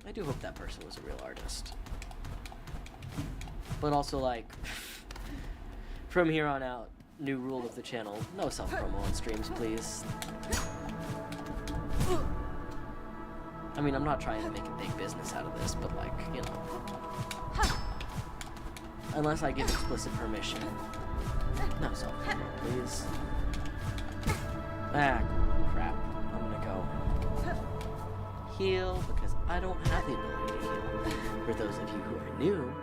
I do hope that person was a real artist. But also, like, from here on out, new rule of the channel, no self-promo on streams, please. I mean, I'm not trying to make a big business out of this, but, like, you know. Unless I give explicit permission. No self-promo, please. Ah, crap. I'm gonna go heal, because I don't have the ability to heal. For those of you who are new,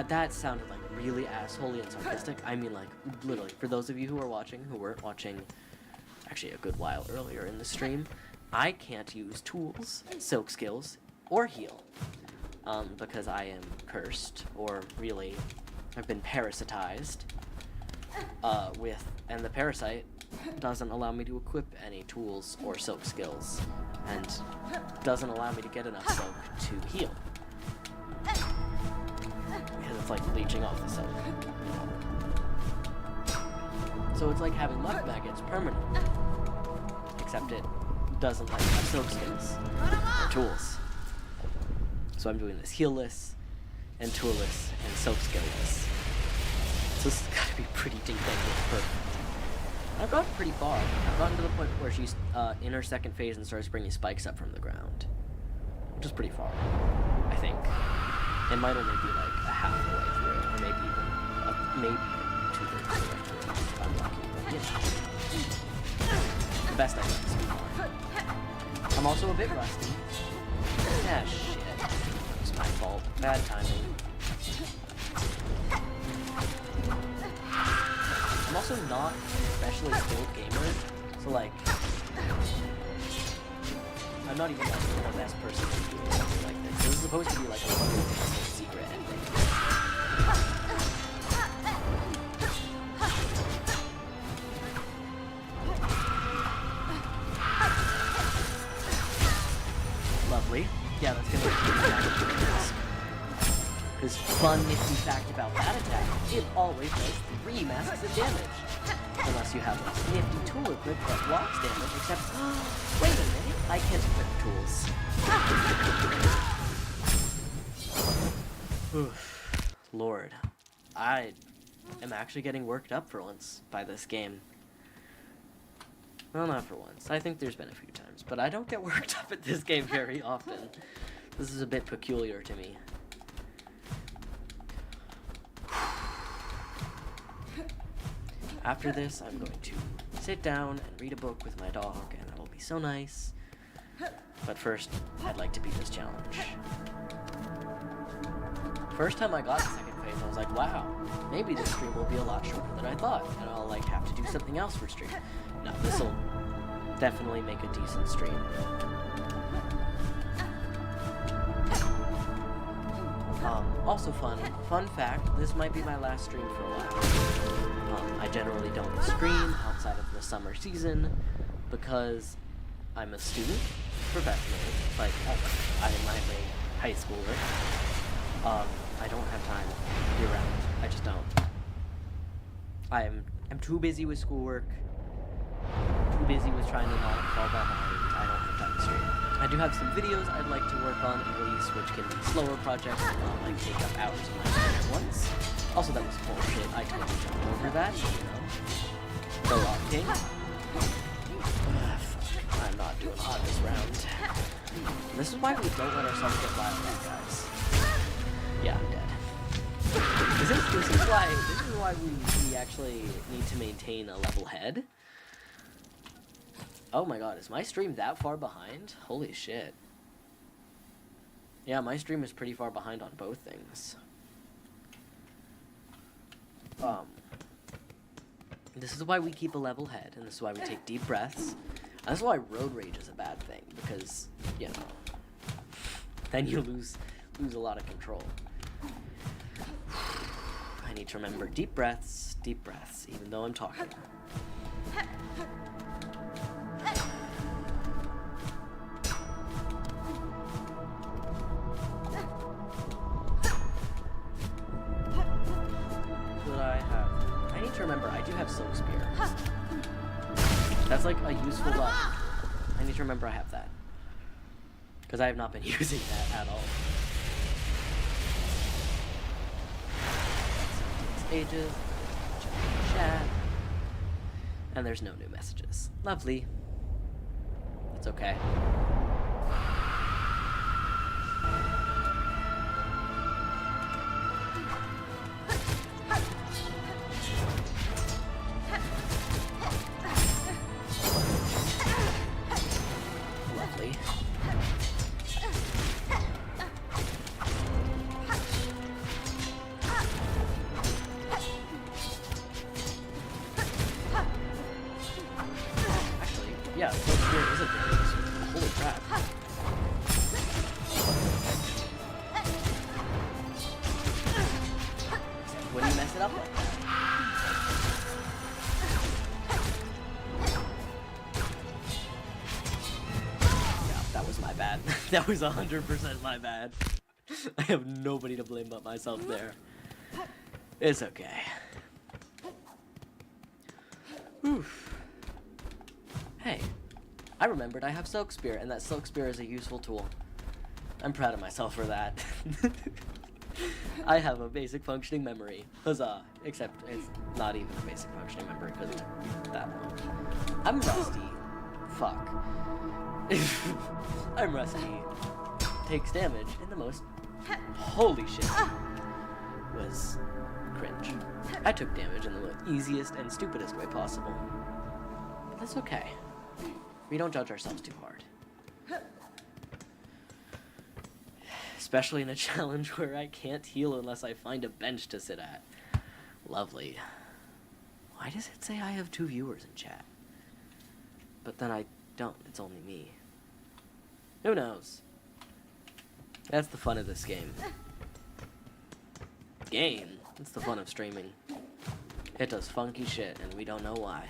that sounded like really assholey and sarcastic. I mean, like, literally, for those of you who are watching, who weren't watching actually a good while earlier in the stream, I can't use tools, silk skills, or heal. Because I am cursed, or really, I've been parasitized, and the parasite doesn't allow me to equip any tools or silk skills, and doesn't allow me to get enough silk to heal. Because it's like leeching off the silk. So it's like having luck maggots permanently, except it doesn't like have silk skills or tools. So I'm doing this heal-less, and tool-less, and silk skill-less. So this has got to be pretty deep and perfect. I've gotten pretty far. I've gotten to the point where she's in her second phase and starts bringing spikes up from the ground. Which is pretty far, I think. It might only be like a half the way through, or maybe even 2/3 of the way through. If I'm lucky, but you know. The best I can is be fine. I'm also a bit rusty. Ah, shit. It's my fault. Bad timing. I'm also not an especially skilled gamer, so like, I'm not even like the best person to do something like this. This is supposed to be like a secret ending. Lovely. Yeah, that's gonna be damage. Because fun nifty fact about that attack, it always does 3 masks of damage. Unless you have a nifty tool equipped that blocks damage, except, wait a minute, I can't equip tools. Oof. Lord. I am actually getting worked up for once by this game. Well, not for once. I think there's been a few times, but I don't get worked up at this game very often. This is a bit peculiar to me. After this, I'm going to sit down and read a book with my dog, and that will be so nice. But first, I'd like to beat this challenge. First time I got the second phase, I was like, wow, maybe this stream will be a lot shorter than I thought, and I'll like have to do something else for stream. No, this'll definitely make a decent stream. Also fun fact, this might be my last stream for a while. I generally don't stream outside of the summer season because I'm a student professionally, like I'm a high schooler. I don't have time year round. I just don't. I'm too busy with schoolwork, too busy with trying to not fall behind. I don't have time to stream. I do have some videos I'd like to work on and release, which can be slower projects and not like take up hours of my time at once. Also, that was bullshit. I totally jumped over that, you know. The Rock King. Fuck. I'm not doing hot this round. This is why we don't let ourselves get violent, guys. Yeah, I'm dead. This is why we actually need to maintain a level head. Oh my god, is my stream that far behind? Holy shit. Yeah, my stream is pretty far behind on both things. This is why we keep a level head, and this is why we take deep breaths. And this is why road rage is a bad thing, because, you know, then you lose a lot of control. I need to remember deep breaths, even though I'm talking. I need to remember, I do have Silk Spear. That's like a useful weapon. I need to remember I have that. because I have not been using that at all. Takes ages. Check the chat. And there's no new messages. Lovely. It's okay. Yeah, Silksonging is a very useful. Holy crap. When do you mess it up like that? Yeah, that was my bad. That was 100% my bad. I have nobody to blame but myself there. It's okay. Oof. Hey, I remembered I have Silk Spear, and that Silk Spear is a useful tool. I'm proud of myself for that. I have a basic functioning memory. Huzzah. Except it's not even a basic functioning memory, because it took that long. I'm rusty. Fuck. I'm rusty. Takes damage in the most... Holy shit. Was cringe. I took damage in the easiest and stupidest way possible. But that's okay. We don't judge ourselves too hard. Especially in a challenge where I can't heal unless I find a bench to sit at. Lovely. Why does it say I have 2 viewers in chat? But then I don't, it's only me. Who knows? That's the fun of this game. Game? It's the fun of streaming. It does funky shit and we don't know why.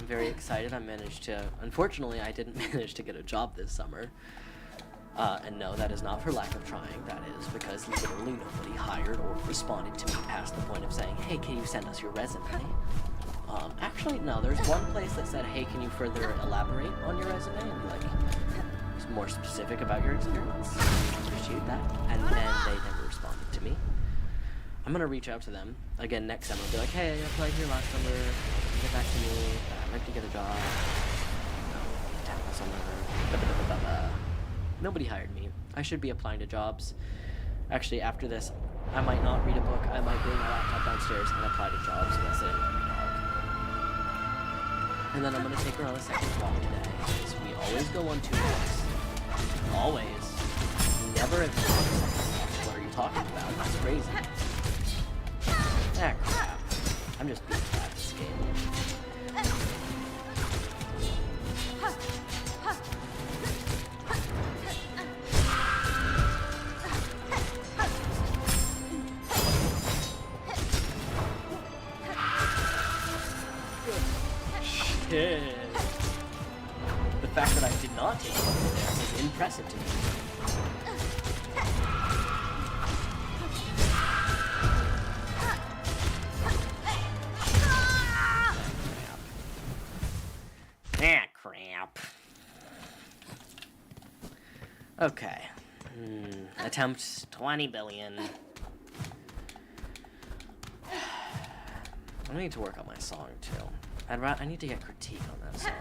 Very excited. I managed to... Unfortunately, I didn't manage to get a job this summer. And no, that is not for lack of trying. That is because literally nobody hired or responded to me past the point of saying, hey, can you send us your resume? Actually, no. There's one place that said, hey, can you further elaborate on your resume? And be like, more specific about your experience. Appreciate that. And then they never responded to me. I'm going to reach out to them again next summer. I'll be like, hey, I applied here last summer. Get back to me. I'd like to get a job. Nobody hired me. I should be applying to jobs. Actually, after this, I might not read a book. I might bring my laptop downstairs and apply to jobs while sitting on my dog. And then I'm going to take her on a second walk today. Because we always go on 2 walks. Always. Never have been on a second walk. What are you talking about? That's crazy. Ah, crap. I'm just being bad at this game. Shit. The fact that I did not take it over there is impressive to me. Crap. Okay. Attempt 20 billion. I need to work on my song too. I need to get critique on that song.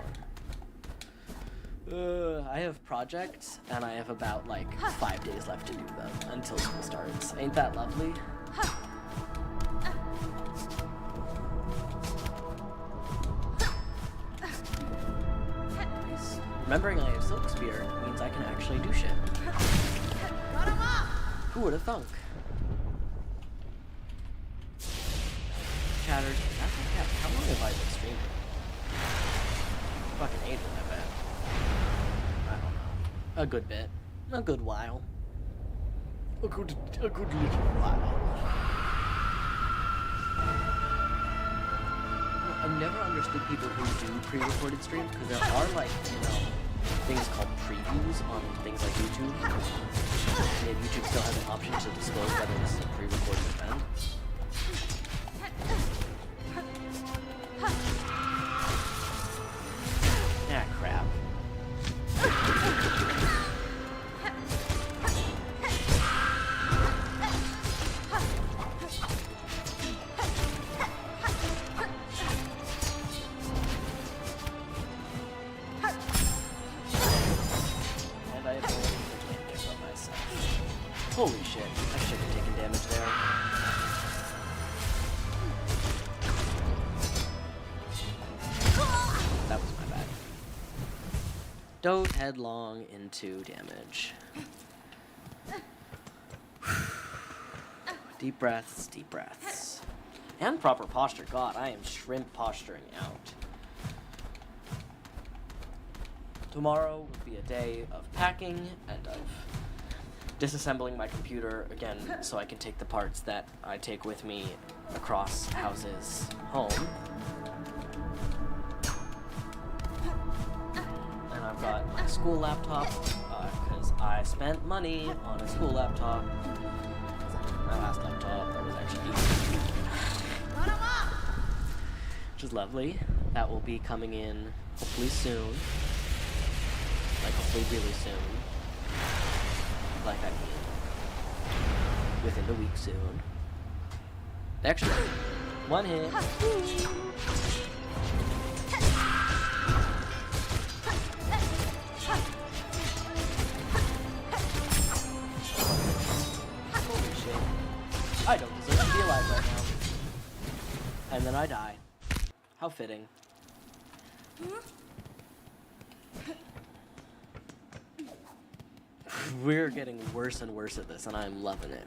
I have projects and I have about like 5 days left to do them until school starts. Ain't that lovely? Remembering I have Silk Spear means I can actually do shit. Who would have thunk? Chatters. How long have I been streaming? Fucking ages, I bet. I don't know. A good bit. A good while. A good little while. I've never understood people who do pre-recorded streams, because there are, like, you know, things called previews on things like YouTube. And YouTube still has an option to disclose whether this is a pre-recorded event. Ah, crap. Holy shit, I should have taken damage there. That was my bad. Dove headlong into damage. Deep breaths, deep breaths. And proper posture. God, I am shrimp posturing out. Tomorrow will be a day of packing and of disassembling my computer again so I can take the parts that I take with me across houses home. And I've got my school laptop because I spent money on a school laptop. My last laptop that was actually which is lovely. That will be coming in hopefully soon. Like hopefully really soon. Like I mean within the week soon. Actually, one hit. Holy shit. I don't deserve to be alive right now. And then I die. How fitting. We're getting worse and worse at this, and I'm loving it.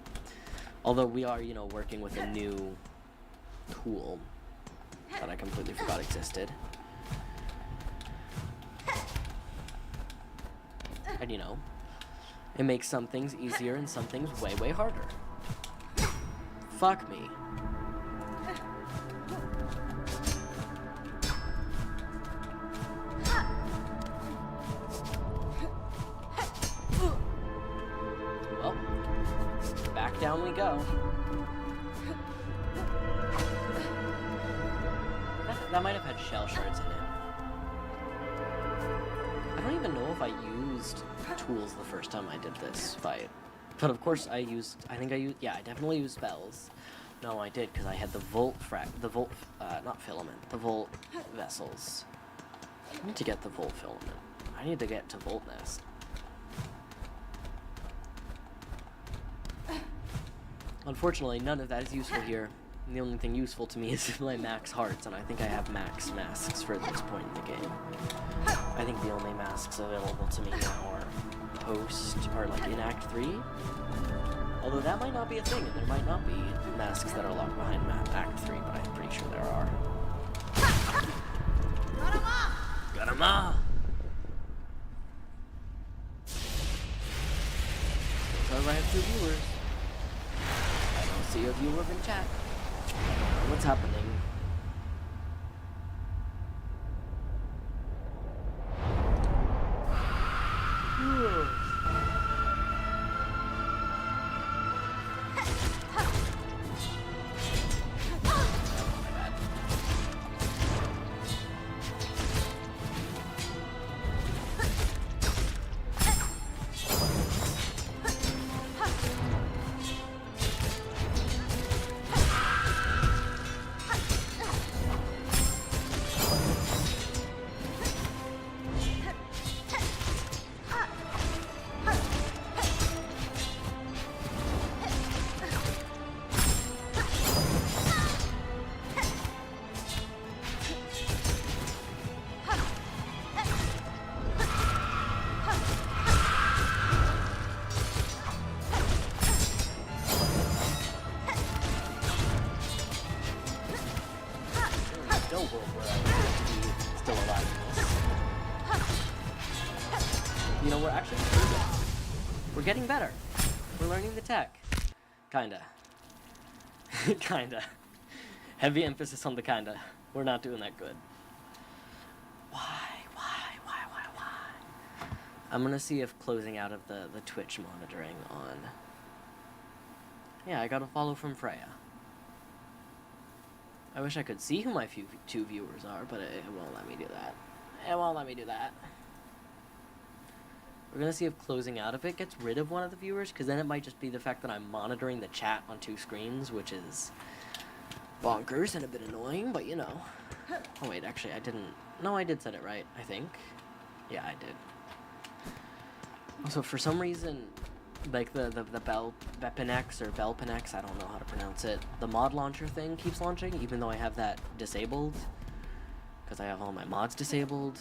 Although we are, you know, working with a new tool that I completely forgot existed. And, you know, it makes some things easier and some things way, way harder. Fuck me. Down we go. That might have had shell shards in it. I don't even know if I used tools the first time I did this fight. But of course I definitely used spells. No, I did, because I had the volt vessels. I need to get the volt filament. I need to get to Volt Nest. Unfortunately, none of that is useful here. The only thing useful to me is my max hearts, and I think I have max masks for this point in the game. I think the only masks available to me now are like in Act 3. Although that might not be a thing, and there might not be masks that are locked behind Act 3, but I'm pretty sure there are. Got him off! Because I have 2 viewers. See a viewer in chat. What's happening? You know, we're actually we're getting better. We're learning the tech. Kinda. Kinda. Heavy emphasis on the kinda. We're not doing that good. Why? I'm gonna see if closing out of the Twitch monitoring on... Yeah, I got a follow from Freya. I wish I could see who my 2 viewers are, but it won't let me do that. It won't let me do that. We're gonna see if closing out of it gets rid of one of the viewers, because then it might just be the fact that I'm monitoring the chat on 2 screens, which is bonkers and a bit annoying, but you know. Oh wait, actually I didn't... No, I did set it right, I think. Yeah, I did. Also, for some reason, like the Bepinex or Belpinex, I don't know how to pronounce it. The mod launcher thing keeps launching, even though I have that disabled. Because I have all my mods disabled.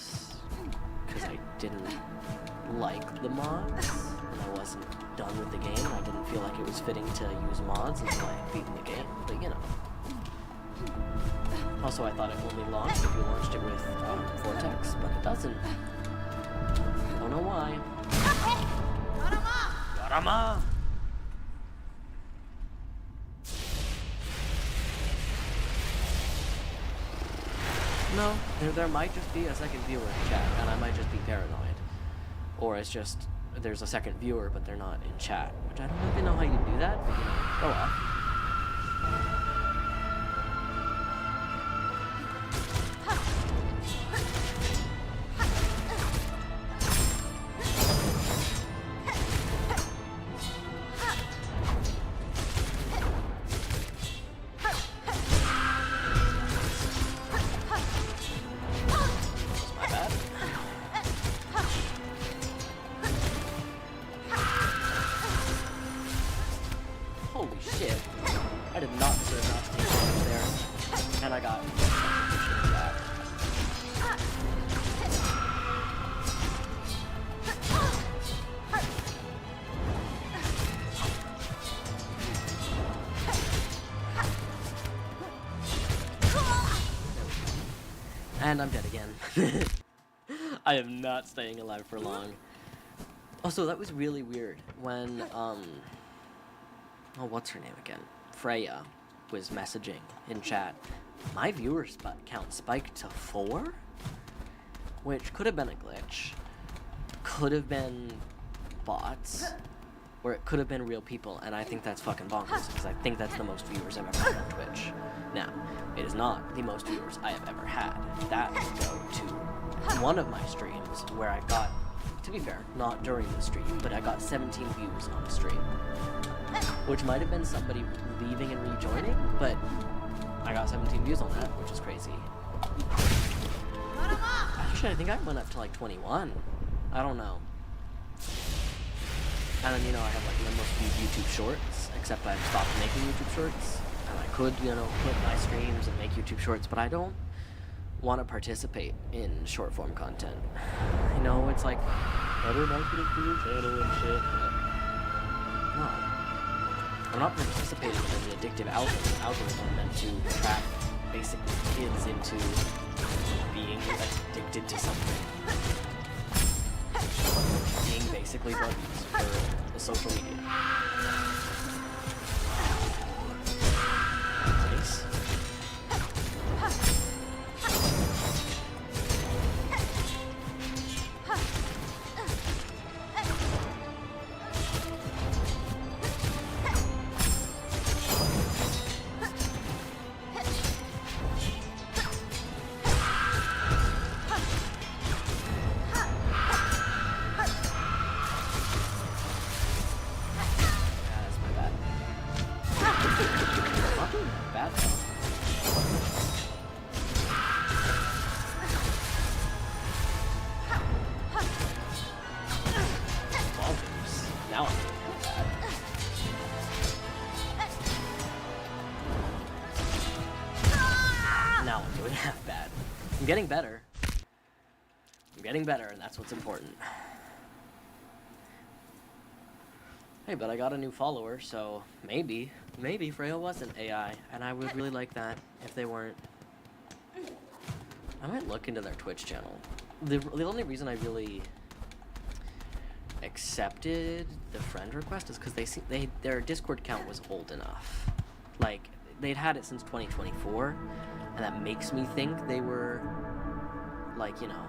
Because I didn't like the mods. And I wasn't done with the game. I didn't feel like it was fitting to use mods until I had beaten the game. But you know. Also, I thought it only launched if you launched it with Vortex, but it doesn't. I don't know why. Garama! No, there might just be a second viewer in chat, and I might just be paranoid. Or it's just, there's a second viewer, but they're not in chat. Which I don't even know how you do that, but you know, go off. Holy shit. I did not deserve not to take damage there. And I got that. And I'm dead again. I am not staying alive for long. Also, that was really weird when, oh, what's her name again? Freya was messaging in chat. My viewer count spiked to 4? Which could have been a glitch. Could have been bots. Or it could have been real people, and I think that's fucking bonkers, because I think that's the most viewers I've ever had on Twitch. Now, it is not the most viewers I have ever had. That would go to one of my streams, where I got, to be fair, not during the stream, but I got 17 views on a stream. Which might have been somebody leaving and rejoining, but I got 17 views on that, which is crazy. Actually, I think I went up to like 21. I don't know. And then, you know, I have like the most viewed YouTube shorts, except I've stopped making YouTube shorts. And I could, you know, put my streams and make YouTube shorts, but I don't want to participate in short form content. You know, it's like, better marketing for your channel and shit, but no. I'm not participating in an addictive algorithm meant to trap basically kids into being addicted to something. Being basically buddies for the social media. Nice. Now I'm doing half bad. Now I'm doing half bad. I'm getting better. I'm getting better, and that's what's important. Hey, but I got a new follower, so maybe Freya wasn't AI, and I would really like that if they weren't. I might look into their Twitch channel. The only reason I really accepted the friend request is because their Discord count was old enough. Like, they'd had it since 2024, and that makes me think they were, like, you know,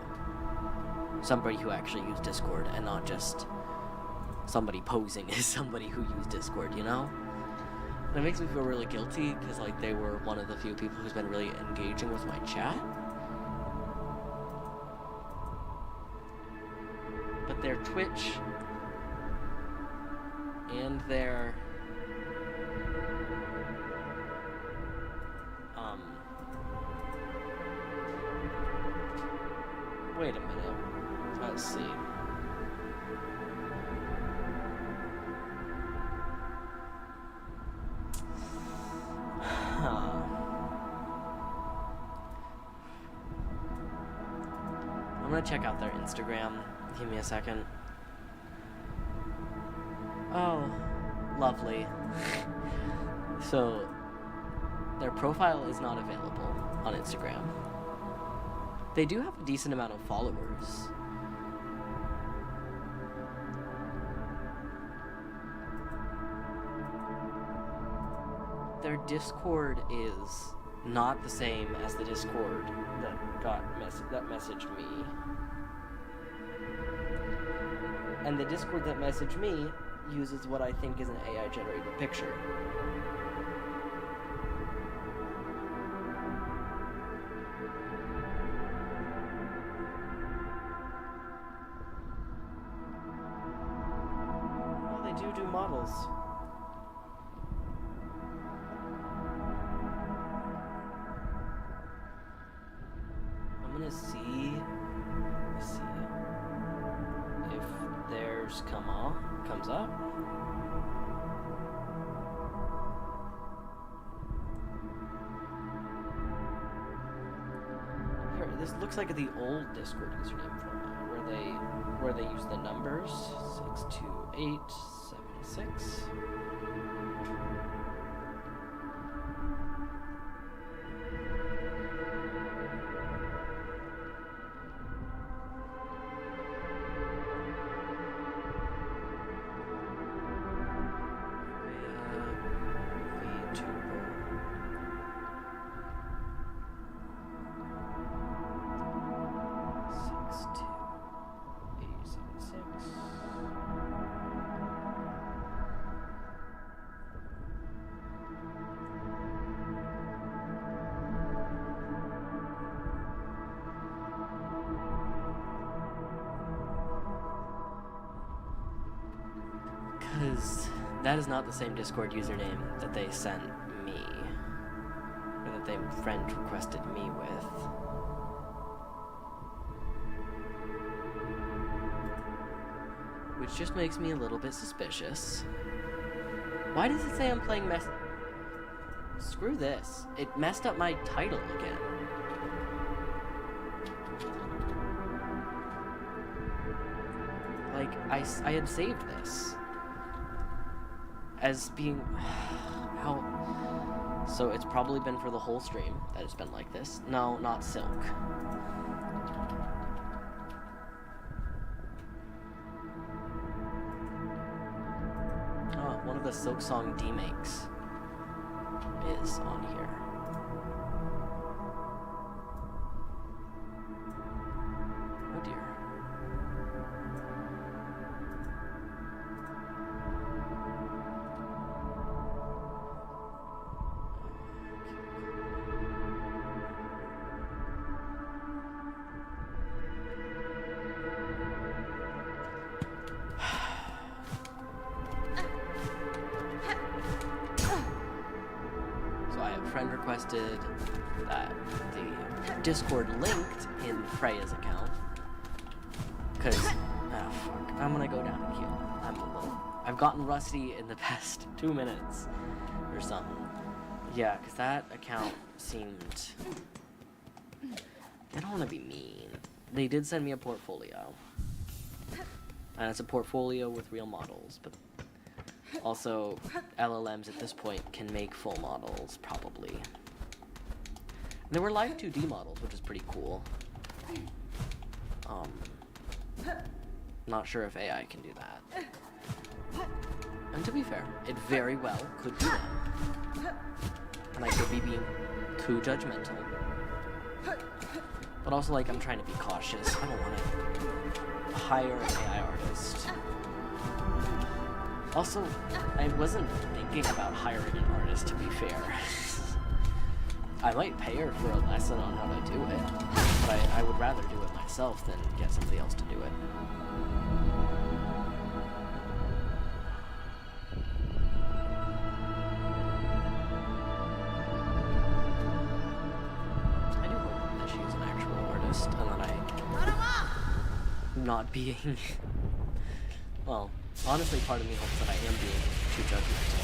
somebody who actually used Discord and not just somebody posing as somebody who used Discord, you know? And it makes me feel really guilty because, like, they were one of the few people who's been really engaging with my chat. But their Twitch and their wait a minute. Let's see. want to check out their Instagram. Give me a second. Oh, lovely. So, their profile is not available on Instagram. They do have a decent amount of followers. Their Discord is not the same as the Discord that messaged me. And the Discord that messaged me uses what I think is an AI generated picture. Well, they do models. I'm gonna see if theirs comes up. Here, this looks like the old Discord username format where they use the numbers 62876. Because that is not the same Discord username that they sent me, or that they friend requested me with. Which just makes me a little bit suspicious. Why does it say I'm playing Screw this. It messed up my title again. Like, I had saved this as being... how... So it's probably been for the whole stream that it's been like this. No, not Silk. Oh, one of the Silksong demakes is on here. Oh dear. Friend requested that the Discord linked in Freya's account, because fuck, I'm gonna go down and heal. I've gotten rusty in the past 2 minutes or something. Yeah, because that account seemed... They don't want to be mean. They did send me a portfolio, and it's a portfolio with real models, but also, LLMs at this point can make full models, probably. There were live 2D models, which is pretty cool. Not sure if AI can do that. And to be fair, it very well could do that. And I could be being too judgmental. But also, like, I'm trying to be cautious. I don't want to hire an AI artist. Also, I wasn't thinking about hiring an artist, to be fair. I might pay her for a lesson on how to do it, but I would rather do it myself than get somebody else to do it. I do hope that she's an actual artist, and that I'm not being... well... Honestly, part of me hopes that I am being too judgmental,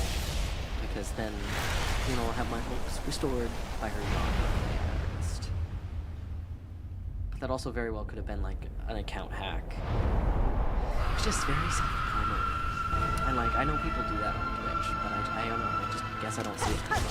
because then, you know, I'll have my hopes restored by her not being an artist. But that also very well could have been like an account hack. It's just very self-promoting. And like, I know people do that on Twitch, but I don't know, I just guess I don't see it too much.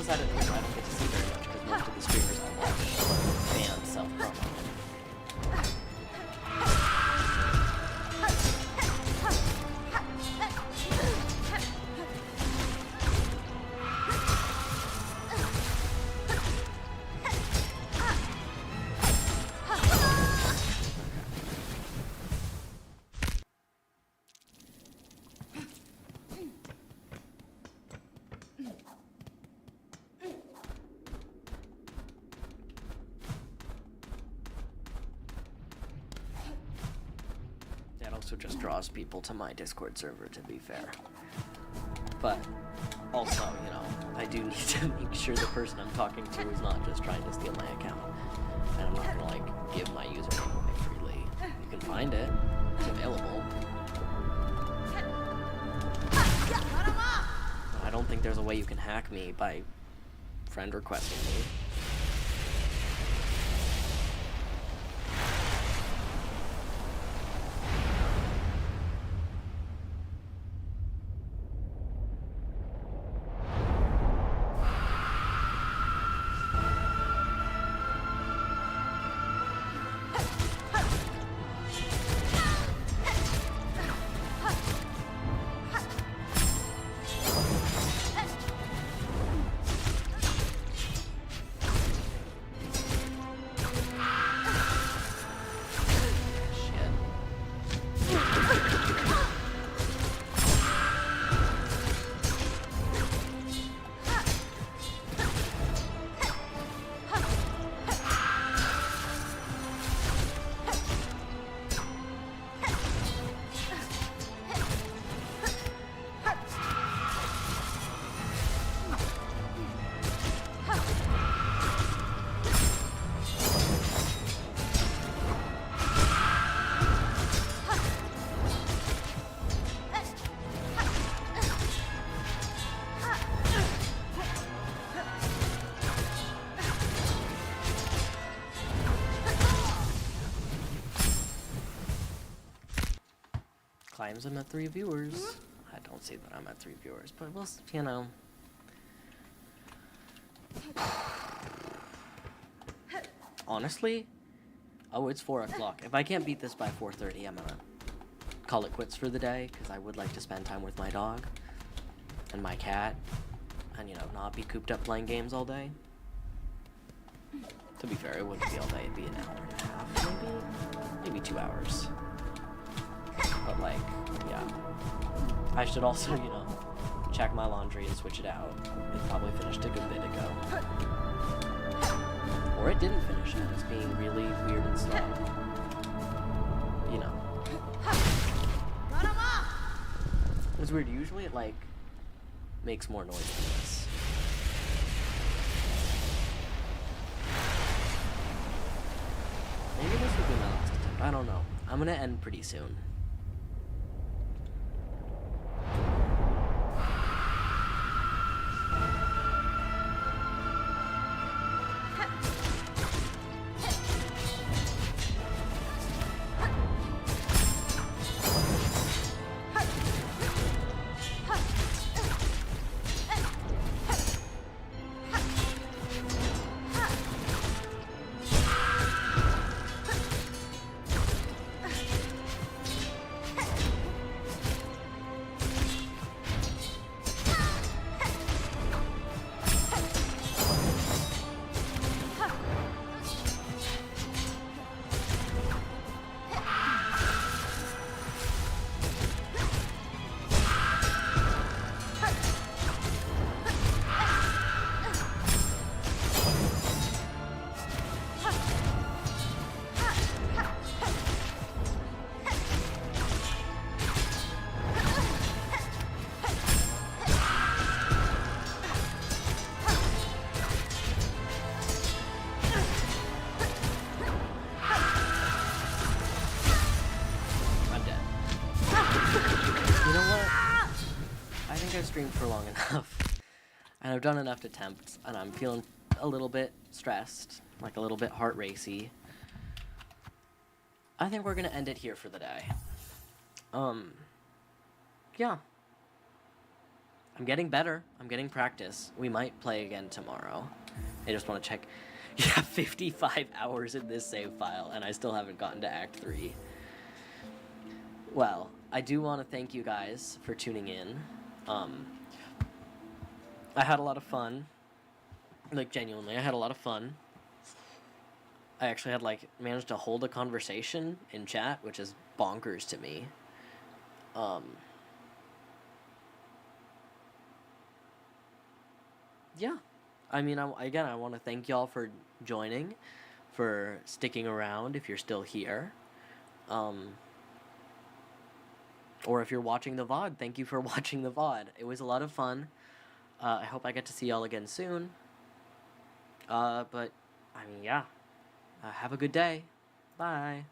I don't get to see very much because most of the streamers I watch ban self-promo. That also just draws people to my Discord server, to be fair. But also, you know, I do need to make sure the person I'm talking to is not just trying to steal my account. And I'm not gonna, like, give my username away freely. You can find it. It's available. I don't think there's a way you can hack me by friend requesting me. Claims I'm at 3 viewers. I don't see that I'm at 3 viewers, but we'll, you know. Honestly, oh, it's 4 o'clock. If I can't beat this by 4:30, I'm gonna call it quits for the day, because I would like to spend time with my dog and my cat, and, you know, not be cooped up playing games all day. To be fair, it wouldn't be all day, it'd be an hour and a half, maybe 2 hours. But, like, yeah. I should also, you know, check my laundry and switch it out. It probably finished a good bit ago. Or it didn't finish it. It's being really weird and slow. You know. It's weird. Usually it, like, makes more noise than this. Maybe this will be my last attempt. I don't know. I'm gonna end pretty soon. streamed for long enough, and I've done enough attempts, and I'm feeling a little bit stressed, like a little bit heart racy. I think we're gonna end it here for the day. Yeah. I'm getting better. I'm getting practice. We might play again tomorrow. I just want to check. Yeah, 55 hours in this save file, and I still haven't gotten to Act 3. Well, I do want to thank you guys for tuning in. I had a lot of fun. Like, genuinely, I had a lot of fun. I actually had, like, managed to hold a conversation in chat, which is bonkers to me. Yeah. I mean, I want to thank y'all for joining, for sticking around if you're still here. Or if you're watching the VOD, thank you for watching the VOD. It was a lot of fun. I hope I get to see y'all again soon. But, I mean, yeah. Have a good day. Bye.